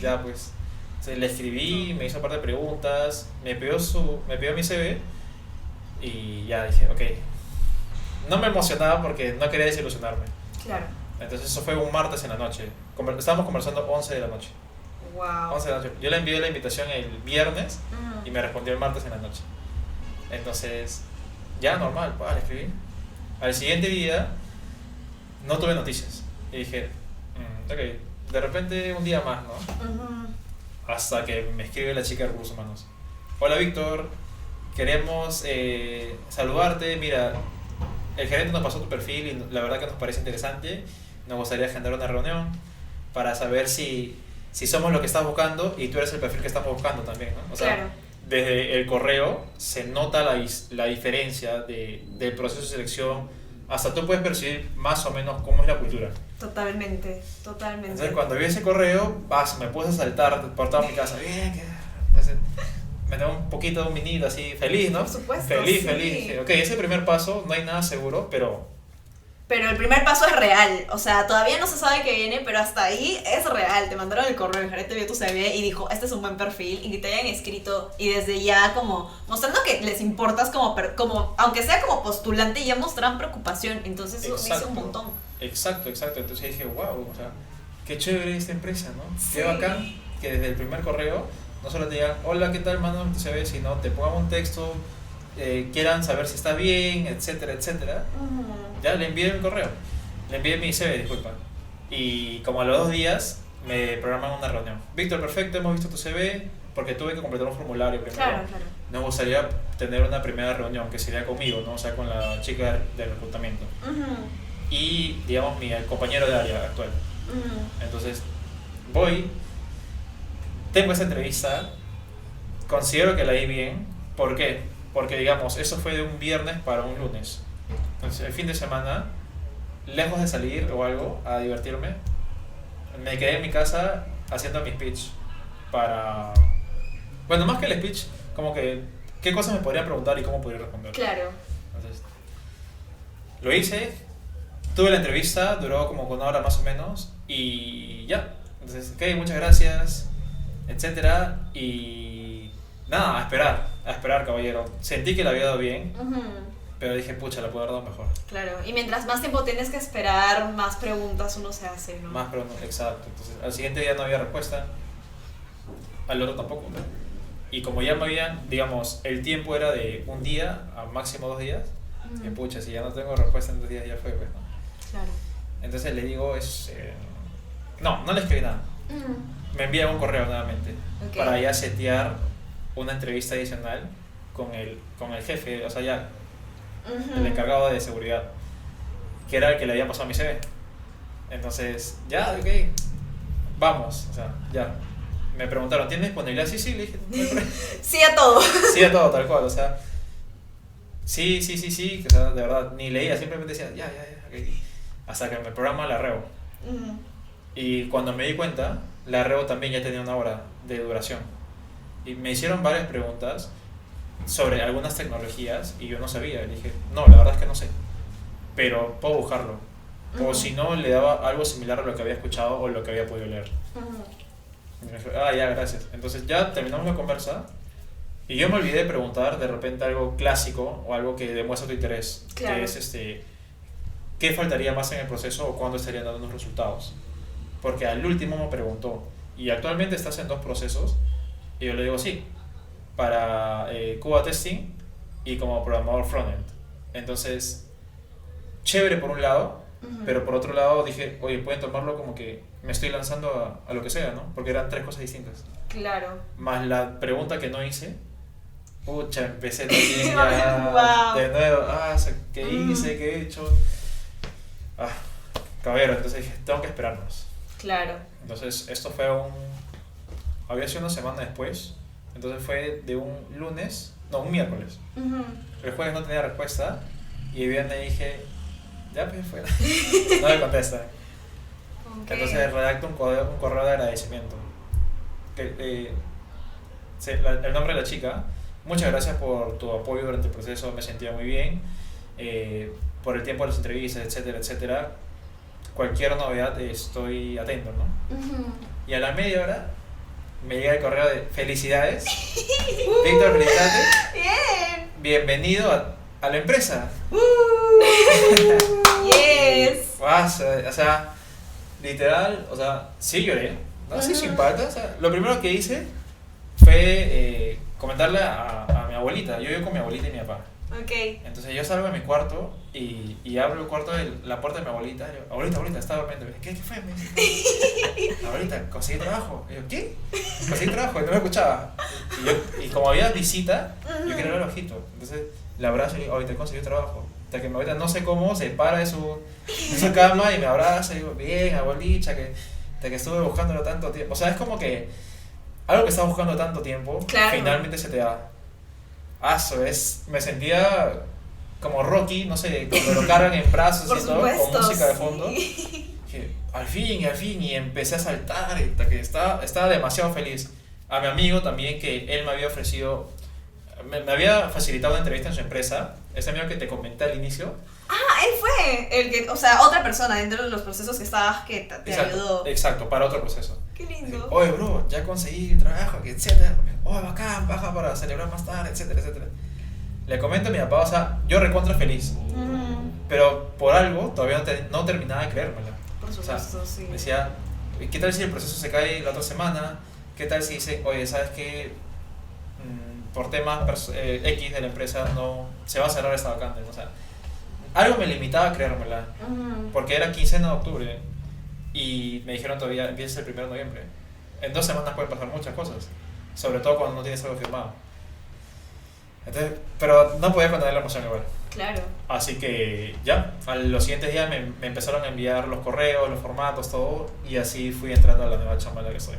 Ya, pues. Entonces, le escribí, me hizo un par de preguntas, me pidió mi CV y ya dije, ok. No me emocionaba porque no quería desilusionarme. Claro. Entonces, eso fue un martes en la noche. Estábamos conversando 11 de la noche. Wow. 11 de la noche. Yo le envié la invitación el viernes y me respondió el martes en la noche. Entonces, ya normal, le escribí. Al siguiente día, no tuve noticias. Y dije, ok, de repente un día más, ¿no? Hasta que me escribe la chica de Recursos Humanos. Hola Víctor, queremos saludarte. Mira, el gerente nos pasó tu perfil y la verdad que nos parece interesante. Nos gustaría agendar una reunión para saber si somos lo que estás buscando y tú eres el perfil que estamos buscando también, ¿no? O sea, Claro. desde el correo se nota la diferencia del proceso de selección. Hasta tú puedes percibir más o menos cómo es la cultura. Totalmente. Entonces cuando vi ese correo, me puse a saltar por toda mi casa. Bien, entonces, me dio un poquito, un minito así, feliz, ¿no? Por supuesto, Feliz. sí. Dije, ok, ese primer paso, no hay nada seguro, pero el primer paso es real. O sea, todavía no se sabe qué viene, pero hasta ahí es real. Te mandaron el correo, el gerente vio tu CV y dijo, este es un buen perfil, y que te hayan escrito y desde ya como mostrando que les importas como aunque sea como postulante, ya mostraron preocupación. Entonces eso dice un montón. Exacto. Entonces dije, wow, o sea, qué chévere esta empresa, ¿no? Sí. Qué bacán que desde el primer correo no solo te digan, hola, ¿qué tal, mano? Tu CV, sino te pongan un texto, quieran saber si está bien, etcétera. Ya le envié el correo, le envié mi CV, disculpa. Y como a los 2 días me programan una reunión. Víctor, perfecto, hemos visto tu CV, porque tuve que completar un formulario primero. Claro. Nos gustaría tener una primera reunión que sería conmigo, ¿no? O sea, con la chica de reclutamiento. Y, digamos, el compañero de área actual. Entonces, voy, tengo esa entrevista, considero que la di bien. ¿Por qué? Porque, digamos, eso fue de un viernes para un lunes. Entonces, el fin de semana, lejos de salir o algo a divertirme, me quedé en mi casa haciendo mi speech para... Bueno, más que el speech, como que qué cosas me podrían preguntar y cómo podría responder. Claro. Entonces, lo hice, tuve la entrevista, duró como 1 hora más o menos, y ya. Entonces, ok, muchas gracias, etcétera, y nada, a esperar, caballero. Sentí que le había dado bien, pero dije, pucha, la puedo haber dado mejor. Claro, y mientras más tiempo tienes que esperar, más preguntas uno se hace, ¿no? Más preguntas, exacto. Entonces, al siguiente día no había respuesta, al otro tampoco, ¿no? Y como ya me habían, digamos, el tiempo era de 1 día a máximo 2 días, dije, pucha, si ya no tengo respuesta en 2 días, ya fue, pues, ¿no? Claro. Entonces le digo, no le escribí nada. Me envía un correo nuevamente para ya setear una entrevista adicional con el jefe, o sea, ya el encargado de seguridad, que era el que le había pasado mi CV. Entonces, ya, ok, vamos, o sea, ya. Me preguntaron, ¿tienes disponibilidad? Sí, le dije. Sí a todo. Sí a todo, tal cual, o sea, sí, o sea, de verdad, ni leía, simplemente decía, ya, ok. Hasta que me programa la REO. Y cuando me di cuenta, la REO también ya tenía 1 hora de duración. Y me hicieron varias preguntas sobre algunas tecnologías y yo no sabía. Le dije, no, la verdad es que no sé, pero puedo buscarlo. O si no, le daba algo similar a lo que había escuchado o lo que había podido leer. Y me dijo, ya, gracias. Entonces ya terminamos la conversa y yo me olvidé de preguntar de repente algo clásico o algo que demuestra tu interés. Claro. Que es ¿qué faltaría más en el proceso o cuándo estarían dando los resultados? Porque al último me preguntó, ¿y actualmente estás en 2 procesos? Y yo le digo, sí, para Cuba Testing y como programador frontend. Entonces, chévere por un lado, pero por otro lado dije, oye, pueden tomarlo como que me estoy lanzando a lo que sea, ¿no? Porque eran 3 cosas distintas. Claro. Más la pregunta que no hice, pucha, empecé también ya Wow. de nuevo, ¿qué hice? ¿Qué he hecho? Caballero, entonces dije, tengo que esperarnos. Claro. Entonces esto fue había sido 1 semana después, entonces fue de un miércoles. El jueves no tenía respuesta y el viernes dije, ya pues fuera, no me contesta. Entonces redacto un correo de agradecimiento. El nombre de la chica, muchas gracias por tu apoyo durante el proceso, me sentía muy bien, por el tiempo de las entrevistas, etcétera, etcétera. Cualquier novedad estoy atento, ¿no? Y a la media hora me llega el correo de felicidades. Víctor, felicidades. Bien. Bienvenido a la empresa. Yes. O sea, literal, o sea, sí lloré, ¿no? Sí, sin falta. O sea, lo primero que hice fue comentarle a mi abuelita. Yo vivo con mi abuelita y mi papá. Entonces yo salgo de mi cuarto y abro el cuarto de la puerta de mi abuelita. Y yo, abuelita, está durmiendo. ¿Qué fue? Me dice, abuelita, conseguí trabajo. Y yo, ¿qué? Conseguí trabajo y no me escuchaba. Y como había visita, yo quería ver ojito. Entonces le abrazo y le digo, ahorita conseguí trabajo. Hasta que mi abuelita, no sé cómo, se para de su cama y me abraza y digo, bien, abuelita, que estuve buscándolo tanto tiempo. O sea, es como que algo que estás buscando tanto tiempo, claro, finalmente se te da. Me sentía como Rocky, no sé, cuando lo cargan en brazos y todo, con música de fondo. Que al fin, y empecé a saltar, hasta que estaba demasiado feliz. A mi amigo también, que él me había ofrecido, me había facilitado una entrevista en su empresa, ese amigo que te comenté al inicio. Él fue el que, o sea, otra persona dentro de los procesos que estabas que te ayudó. Exacto, para otro proceso. Qué lindo. Oye, bro, ya conseguí trabajo, etcétera. Oye, bacán, baja para celebrar más tarde, etcétera, etcétera. Le comento a mi papá, o sea, yo recontra feliz. Pero por algo todavía no terminaba de creérmela. Por supuesto, o sea, sí. Decía, ¿qué tal si el proceso se cae la otra semana? ¿Qué tal si dice, oye, ¿sabes qué? Por temas X de la empresa no se va a cerrar esta vacante? O sea, algo me limitaba a creérmela. Porque era 15 de octubre y me dijeron todavía empieza el 1 de noviembre. En 2 semanas pueden pasar muchas cosas, sobre todo cuando no tienes algo firmado. Entonces, pero no podía contener la emoción igual. Claro. Así que ya, a los siguientes días me empezaron a enviar los correos, los formatos, todo, y así fui entrando a la nueva chamba en la que estoy.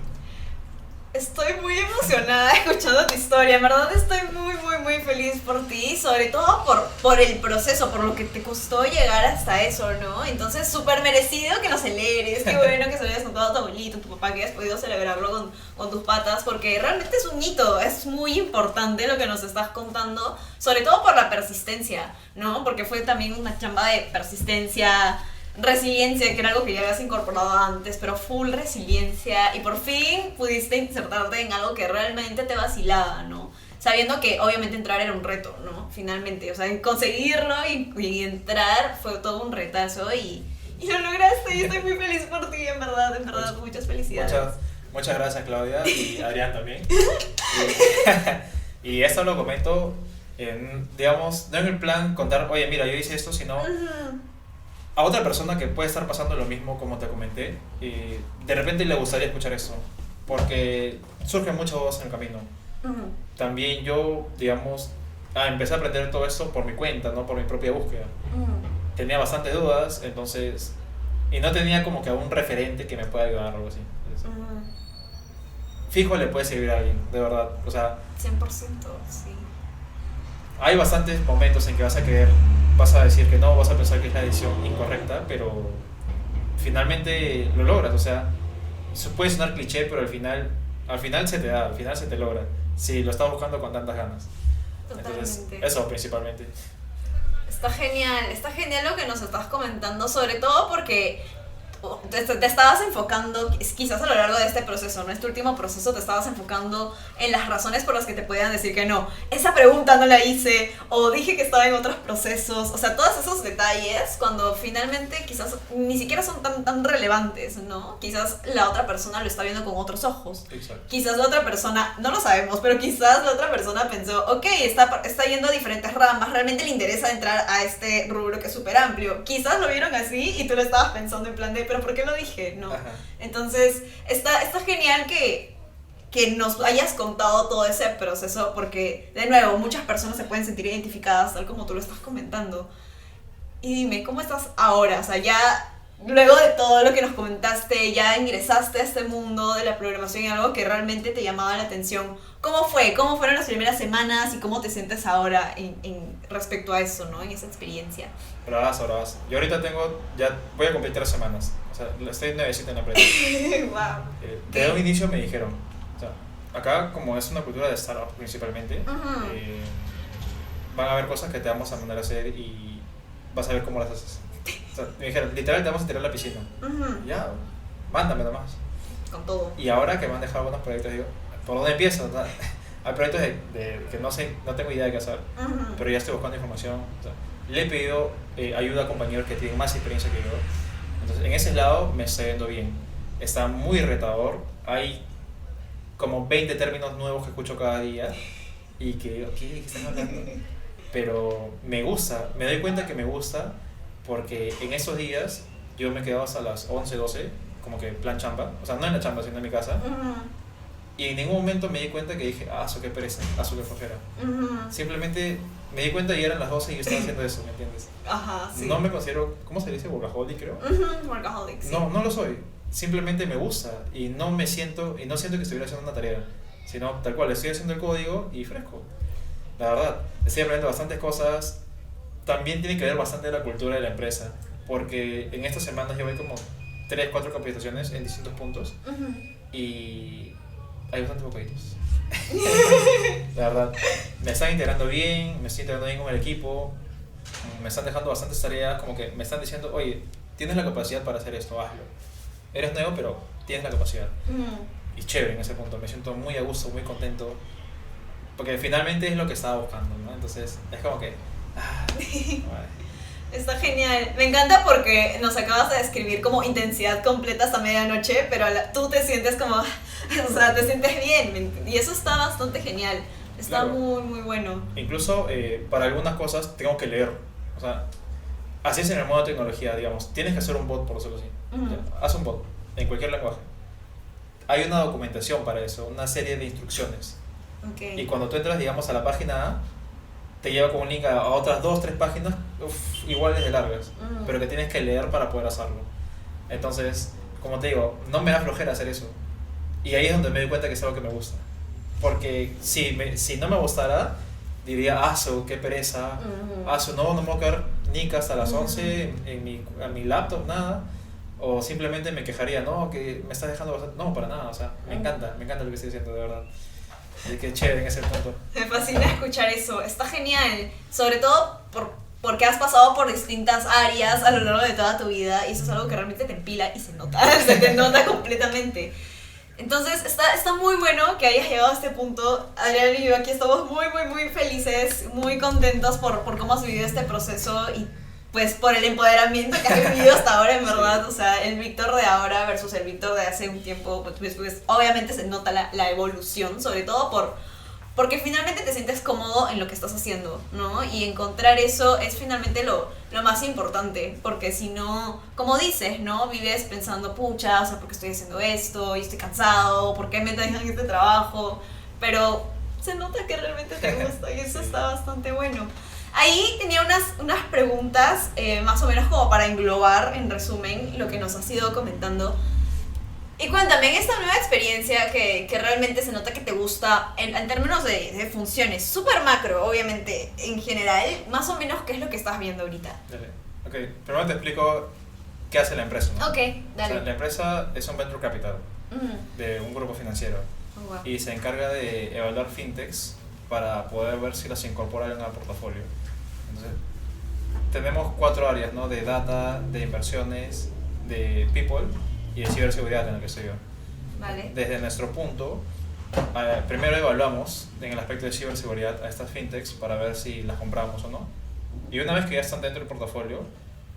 Estoy muy emocionada escuchando tu historia, en verdad estoy muy, muy, muy feliz por ti, sobre todo por el proceso, por lo que te costó llegar hasta eso, ¿no? Entonces, súper merecido que lo celebres, qué bueno que se lo hayas contado a tu abuelito, a tu papá, que hayas podido celebrarlo con tus patas, porque realmente es un hito, es muy importante lo que nos estás contando, sobre todo por la persistencia, ¿no? Porque fue también una chamba de persistencia, resiliencia, que era algo que ya habías incorporado antes, pero full resiliencia, y por fin pudiste insertarte en algo que realmente te vacilaba, ¿no? Sabiendo que obviamente entrar era un reto, ¿no? Finalmente, o sea, conseguirlo y entrar fue todo un retazo y lo lograste y estoy muy feliz por ti, en verdad, muchas felicidades. Muchas gracias, Claudia, y Adrián también. Y esto lo comento, digamos, no en el plan contar, oye, mira, yo hice esto, sino a otra persona que puede estar pasando lo mismo, como te comenté, y de repente le gustaría escuchar esto, porque surgen muchas dudas en el camino. También yo, digamos, empecé a aprender todo esto por mi cuenta, ¿no? Por mi propia búsqueda. Tenía bastantes dudas, entonces, y no tenía como que un referente que me pueda ayudar o algo así. Entonces, fijo le puede servir a alguien, de verdad. O sea, 100%, sí. Hay bastantes momentos en que vas a decir que no, vas a pensar que es la decisión incorrecta, pero finalmente lo logras. O sea, puede sonar cliché, pero al final se te da, al final se te logra, si lo estás buscando con tantas ganas. Totalmente. Entonces, eso principalmente. Está genial lo que nos estás comentando, sobre todo porque te estabas enfocando, quizás a lo largo de este proceso, ¿no? Este último proceso te estabas enfocando en las razones por las que te podían decir que no. Esa pregunta no la hice, o dije que estaba en otros procesos, o sea, todos esos detalles, cuando finalmente quizás ni siquiera son tan relevantes, ¿no? Quizás la otra persona lo está viendo con otros ojos. Exacto. Quizás la otra persona, no lo sabemos, pero quizás la otra persona pensó, ok, está yendo a diferentes ramas, realmente le interesa entrar a este rubro que es súper amplio. Quizás lo vieron así y tú lo estabas pensando en plan de, pero ¿por qué lo dije? ¿No? Ajá. Entonces, está genial que nos hayas contado todo ese proceso, porque, de nuevo, muchas personas se pueden sentir identificadas, tal como tú lo estás comentando. Y dime, ¿cómo estás ahora? O sea, ya luego de todo lo que nos comentaste, ya ingresaste a este mundo de la programación y algo que realmente te llamaba la atención. ¿Cómo fue? ¿Cómo fueron las primeras semanas y cómo te sientes ahora en respecto a eso, ¿no? En esa experiencia. Bravazo. Yo ahorita ya voy a cumplir 3 semanas. O sea, estoy nuevecito en la empresa. Wow. Desde un inicio me dijeron, o sea, acá como es una cultura de startup principalmente, van a haber cosas que te vamos a mandar a hacer y vas a ver cómo las haces. O sea, me dijeron, literal te vamos a tirar a la piscina. Ya, mándame nomás. Con todo. Y ahora que me han dejado algunos proyectos, digo, ¿por dónde empiezo? Hay proyectos que no sé, no tengo idea de qué hacer, pero ya estoy buscando información. O sea, le he pedido ayuda a compañeros que tienen más experiencia que yo. Entonces, en ese lado me está yendo bien. Está muy retador. Hay como 20 términos nuevos que escucho cada día y que digo, ¿qué están hablando? Pero me gusta, me doy cuenta que me gusta porque en esos días yo me quedaba hasta las 11, 12, como que plan chamba. O sea, no en la chamba, sino en mi casa. Y en ningún momento me di cuenta que dije, eso qué pereza, eso qué flojera. Simplemente me di cuenta y eran las 12 y yo estaba haciendo eso, ¿me entiendes? Ajá, sí. No me considero, ¿cómo se dice? Workaholic, creo. Workaholic, sí. No lo soy. Simplemente me gusta y no siento que estuviera haciendo una tarea, sino tal cual, estoy haciendo el código y fresco. La verdad, estoy aprendiendo bastantes cosas. También tiene que ver bastante de la cultura de la empresa, porque en estas semanas yo voy como 3, 4 capacitaciones en distintos puntos y hay bastantes bocaditos. La verdad, me están integrando bien, me estoy integrando bien con el equipo, me están dejando bastantes tareas, como que me están diciendo, oye, tienes la capacidad para hacer esto, hazlo. Eres nuevo, pero tienes la capacidad. Y chévere en ese punto, me siento muy a gusto, muy contento, porque finalmente es lo que estaba buscando, ¿no? Entonces, es como que... vale. Está genial. Me encanta porque nos acabas de describir como intensidad completa hasta medianoche, pero tú te sientes como, o sea, te sientes bien. Y eso está bastante genial. Está Claro. muy, muy bueno. Incluso para algunas cosas tengo que leer. O sea, así es en el modo de tecnología, digamos. Tienes que hacer un bot, por decirlo así. Ya, haz un bot, en cualquier lenguaje. Hay una documentación para eso, una serie de instrucciones. Okay. Y cuando tú entras, digamos, a la página A, te lleva con un link a otras 2, 3 páginas iguales de largas, pero que tienes que leer para poder hacerlo. Entonces, como te digo, no me da flojera hacer eso. Y ahí es donde me doy cuenta que es algo que me gusta. Porque si no me gustara, diría, qué pereza, no me voy a quedar nica hasta las 11 en mi laptop, nada. O simplemente me quejaría, no, que me estás dejando bastante. No, para nada, o sea, me encanta lo que estoy haciendo, de verdad. Así que chévere en ese punto. Me fascina escuchar eso, está genial. Sobre todo porque has pasado por distintas áreas a lo largo de toda tu vida y eso es algo que realmente te empila y se nota, se te nota completamente. Entonces está muy bueno que hayas llegado a este punto. Adrián y yo aquí estamos muy, muy, muy felices, muy contentos por cómo has vivido este proceso y pues por el empoderamiento que has vivido hasta ahora, en verdad. O sea, el Víctor de ahora versus el Víctor de hace un tiempo, pues obviamente se nota la evolución, sobre todo porque finalmente te sientes cómodo en lo que estás haciendo, ¿no? Y encontrar eso es finalmente lo más importante, porque si no, como dices, ¿no? Vives pensando, pucha, o sea, ¿por qué estoy haciendo esto? Y estoy cansado, ¿por qué me dejan este trabajo? Pero se nota que realmente te gusta y eso está bastante bueno. Ahí tenía unas preguntas, más o menos como para englobar, en resumen, lo que nos has ido comentando. Y cuéntame, en esta nueva experiencia que realmente se nota que te gusta, en términos de funciones, súper macro, obviamente, en general, más o menos, ¿qué es lo que estás viendo ahorita? Dale. Ok, primero te explico qué hace la empresa, ¿no? Ok, dale. O sea, la empresa es un venture capital de un grupo financiero Wow. y se encarga de evaluar fintechs para poder ver si las incorporan al portafolio. Entonces, tenemos 4 áreas, ¿no? De data, de inversiones, de people y de ciberseguridad, en el que estoy yo. Vale. Desde nuestro punto, primero evaluamos en el aspecto de ciberseguridad a estas fintechs para ver si las compramos o no. Y una vez que ya están dentro del portafolio,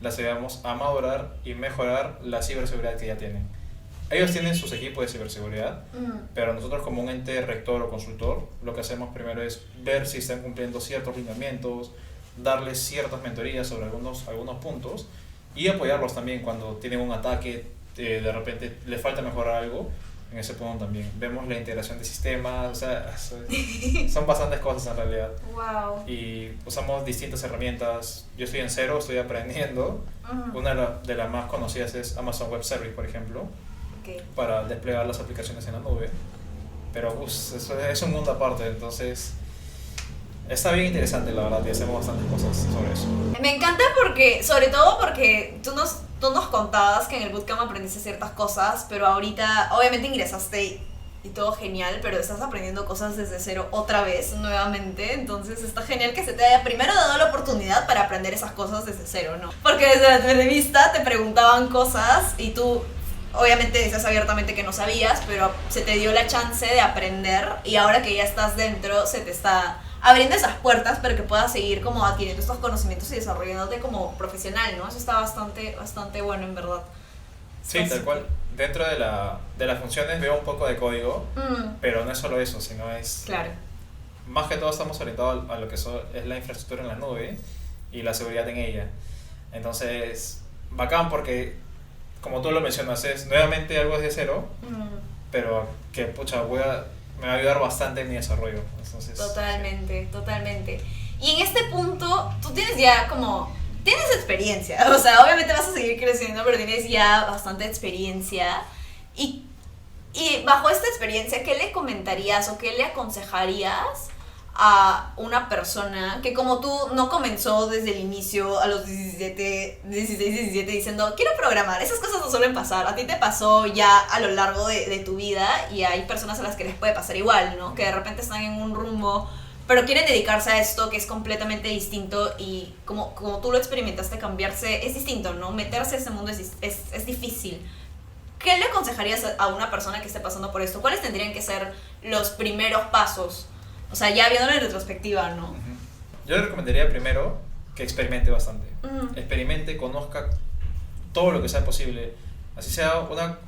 las ayudamos a madurar y mejorar la ciberseguridad que ya tienen. Ellos tienen sus equipos de ciberseguridad, pero nosotros como un ente rector o consultor, lo que hacemos primero es ver si están cumpliendo ciertos lineamientos, darles ciertas mentorías sobre algunos puntos y apoyarlos también cuando tienen un ataque, de repente les falta mejorar algo. En ese punto también vemos la integración de sistemas, o sea, son bastantes cosas en realidad. Wow. Y usamos distintas herramientas. Yo estoy en cero, estoy aprendiendo. Una de las más conocidas es Amazon Web Service, por ejemplo, para desplegar las aplicaciones en la nube. Pero eso es un mundo aparte, entonces está bien interesante, la verdad, y hacemos bastantes cosas sobre eso. Me encanta sobre todo porque tú nos contabas que en el bootcamp aprendiste ciertas cosas, pero ahorita obviamente ingresaste y todo genial, pero estás aprendiendo cosas desde cero otra vez, nuevamente. Entonces está genial que se te haya primero dado la oportunidad para aprender esas cosas desde cero, ¿no? Porque desde la entrevista te preguntaban cosas y tú obviamente decías abiertamente que no sabías, pero se te dio la chance de aprender y ahora que ya estás dentro se te está abriendo esas puertas para que puedas seguir como adquiriendo estos conocimientos y desarrollándote como profesional, ¿no? Eso está bastante bueno, en verdad. Sí, tal cual. Dentro de las funciones veo un poco de código, pero no es solo eso, sino es... Claro. Más que todo estamos orientados a lo que es la infraestructura en la nube y la seguridad en ella. Entonces, bacán porque, como tú lo mencionas, es nuevamente algo desde cero, pero que, pucha, me va a ayudar bastante en mi desarrollo. Entonces, Totalmente. Y en este punto, tú tienes ya tienes experiencia, o sea, obviamente vas a seguir creciendo, pero tienes ya bastante experiencia. Y bajo esta experiencia, ¿qué le comentarías o qué le aconsejarías a una persona que como tú no comenzó desde el inicio a los 16, 17 diciendo quiero programar? Esas cosas no suelen pasar. A ti te pasó ya a lo largo de tu vida y hay personas a las que les puede pasar igual, ¿no? Que de repente están en un rumbo pero quieren dedicarse a esto que es completamente distinto y como tú lo experimentaste, cambiarse es distinto, ¿no? Meterse a ese mundo es difícil. ¿Qué le aconsejarías a una persona que esté pasando por esto? ¿Cuáles tendrían que ser los primeros pasos? O sea, ya viéndolo en retrospectiva, ¿no? Yo le recomendaría primero que experimente bastante. Experimente, conozca todo lo que sea posible. Así sea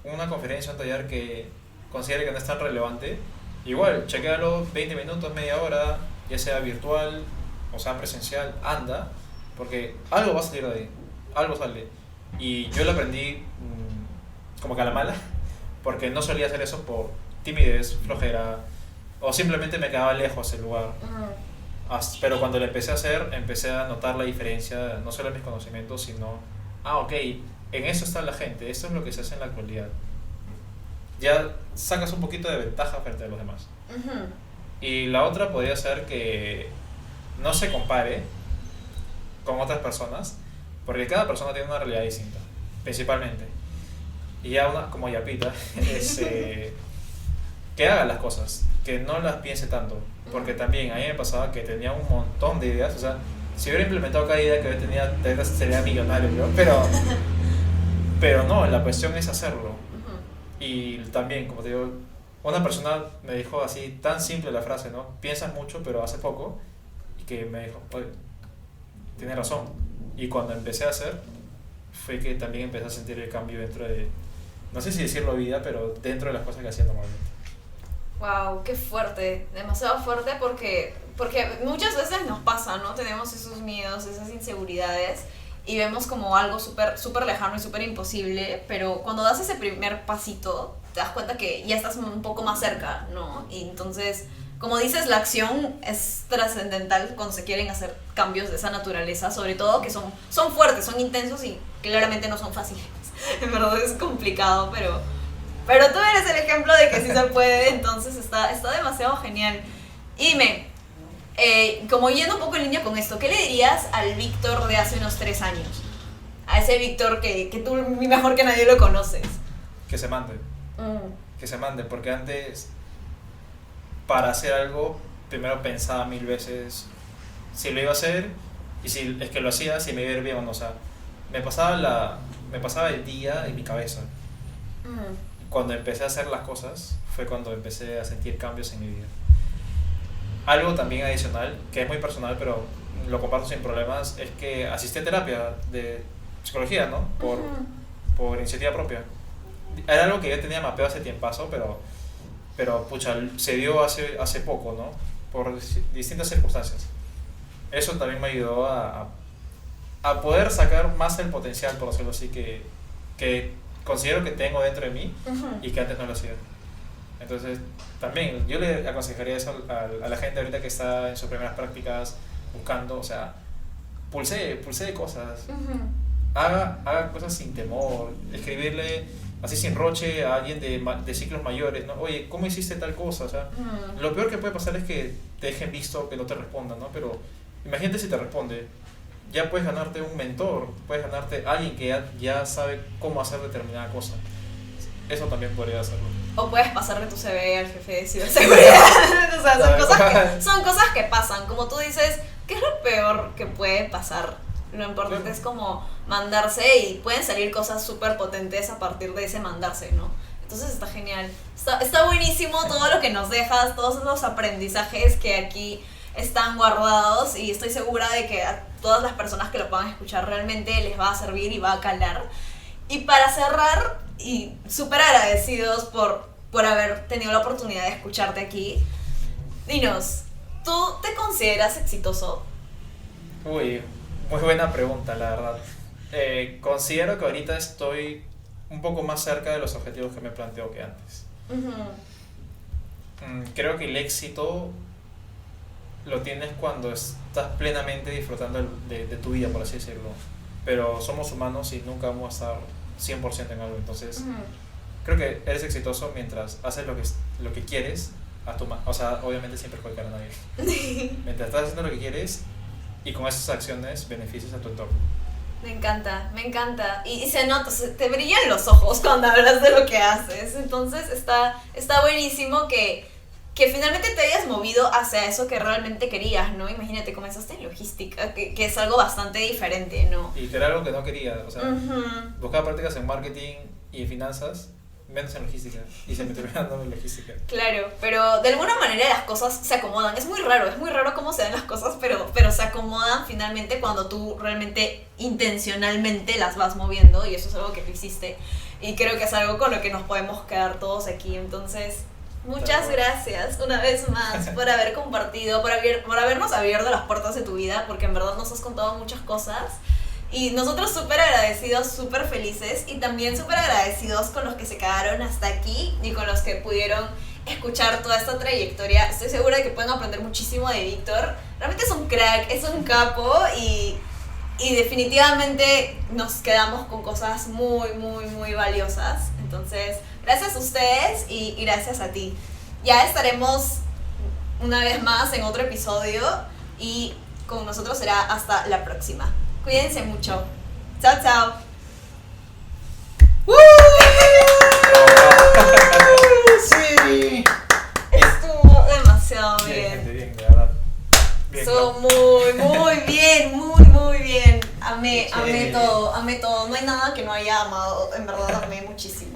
una conferencia, un taller que considere que no es tan relevante. Igual, chequéalo 20 minutos, media hora, ya sea virtual o sea presencial, anda, porque algo va a salir de ahí, algo sale. Y yo lo aprendí como que a la mala, porque no solía hacer eso por timidez, flojera, o simplemente me quedaba lejos del lugar. Pero cuando lo empecé a hacer, empecé a notar la diferencia, no solo en mis conocimientos, sino, ok, en eso está la gente, esto es lo que se hace en la actualidad. ya sacas un poquito de ventaja frente a los demás. Ujú. Y la otra podría ser que no se compare con otras personas, porque cada persona tiene una realidad distinta, principalmente. Y ya una, como Yapita, es que haga las cosas, que no las piense tanto, porque también a mí me pasaba que tenía un montón de ideas, o sea, si hubiera implementado cada idea que yo tenía, tal vez sería millonario yo, pero no, la cuestión es hacerlo. Ujú. Y también, como te digo, una persona me dijo así, tan simple la frase, ¿no? Piensas mucho, pero hace poco, y que me dijo, oye, tienes razón. Y cuando empecé a hacer, fue que también empecé a sentir el cambio dentro de, no sé si decirlo vida, pero dentro de las cosas que hacía normalmente. Wow, qué fuerte, demasiado fuerte porque muchas veces nos pasa, ¿no? Tenemos esos miedos, esas inseguridades y vemos como algo súper lejano y súper imposible, pero cuando das ese primer pasito te das cuenta que ya estás un poco más cerca, ¿no? Y entonces, como dices, la acción es trascendental cuando se quieren hacer cambios de esa naturaleza, sobre todo que son fuertes, son intensos y claramente no son fáciles. En verdad es complicado, pero tú eres el ejemplo de que sí se puede, entonces está demasiado genial. Y dime, como yendo un poco en línea con esto, ¿qué le dirías al Víctor de hace unos 3 años? A ese Víctor que tú mejor que nadie lo conoces. Que se mande, Mm. que se mande, porque antes, para hacer algo, primero pensaba 1000 veces si lo iba a hacer y si es que lo hacía, si me iba a ir bien o no. O sea, me pasaba el día en mi cabeza. Mm. Cuando empecé a hacer las cosas, fue cuando empecé a sentir cambios en mi vida. Algo también adicional, que es muy personal, pero lo comparto sin problemas, es que asistí a terapia de psicología, ¿no? Ujú. Por iniciativa propia. Era algo que yo tenía mapeado hace tiempazo, pero pucha, se dio hace poco, ¿no? Por distintas circunstancias. Eso también me ayudó a poder sacar más el potencial, por decirlo así, que considero que tengo dentro de mí Ujú. y que antes no lo hacía. Entonces, también yo le aconsejaría eso a la gente ahorita que está en sus primeras prácticas buscando, o sea, pulse cosas, Ujú. haga cosas sin temor, escribirle así sin roche a alguien de ciclos mayores, ¿no? Oye, ¿cómo hiciste tal cosa? O sea, Mm. lo peor que puede pasar es que te dejen visto, que no te respondan, ¿no? Pero imagínate si te responde, ya puedes ganarte un mentor, puedes ganarte alguien que ya sabe cómo hacer determinada cosa. Eso también podría hacerlo. O puedes pasarle tu CV al jefe de ciberseguridad. O sea, son cosas que pasan. Como tú dices, ¿qué es lo peor que puede pasar? Lo importante es como mandarse y pueden salir cosas súper potentes a partir de ese mandarse, ¿no? Entonces está genial. Está buenísimo todo lo que nos dejas, todos los aprendizajes que aquí están guardados y estoy segura de que a todas las personas que lo puedan escuchar realmente les va a servir y va a calar. Y para cerrar, y súper agradecidos por haber tenido la oportunidad de escucharte aquí, dinos, ¿tú te consideras exitoso? Uy, muy buena pregunta, la verdad. Considero que ahorita estoy un poco más cerca de los objetivos que me planteo que antes. Ujú. Creo que el éxito lo tienes cuando estás plenamente disfrutando de tu vida, por así decirlo. Pero somos humanos y nunca vamos a estar 100% en algo. Entonces, Ujú. creo que eres exitoso mientras haces lo que quieres, o sea, obviamente sin perjudicar a nadie. Mientras estás haciendo lo que quieres y con esas acciones beneficias a tu entorno. Me encanta. Y se nota, te brillan los ojos cuando hablas de lo que haces. Entonces está buenísimo que finalmente te hayas movido hacia eso que realmente querías, ¿no? Imagínate, comenzaste en logística, que es algo bastante diferente, ¿no? Y que era algo que no quería, o sea, Ujú. buscaba prácticas en marketing y en finanzas, menos en logística, y se me terminó dando en logística. Claro, pero de alguna manera las cosas se acomodan. Es muy raro cómo se dan las cosas, pero se acomodan finalmente cuando tú realmente intencionalmente las vas moviendo y eso es algo que tú hiciste. Y creo que es algo con lo que nos podemos quedar todos aquí. Entonces, muchas gracias una vez más por haber compartido, por habernos abierto las puertas de tu vida, porque en verdad nos has contado muchas cosas. Y nosotros súper agradecidos, súper felices y también súper agradecidos con los que se quedaron hasta aquí y con los que pudieron escuchar toda esta trayectoria. Estoy segura de que pueden aprender muchísimo de Víctor. Realmente es un crack, es un capo y definitivamente nos quedamos con cosas muy valiosas. Entonces, Gracias a ustedes y gracias a ti. Ya estaremos una vez más en otro episodio y con nosotros será hasta la próxima. Cuídense mucho. Chao, chao. Sí. Estuvo demasiado Bien, bien. gente, bien, de verdad. Bien, Estuvo claro. muy bien, muy bien. Amé Chévere. todo. No hay nada que no haya amado. En verdad amé muchísimo.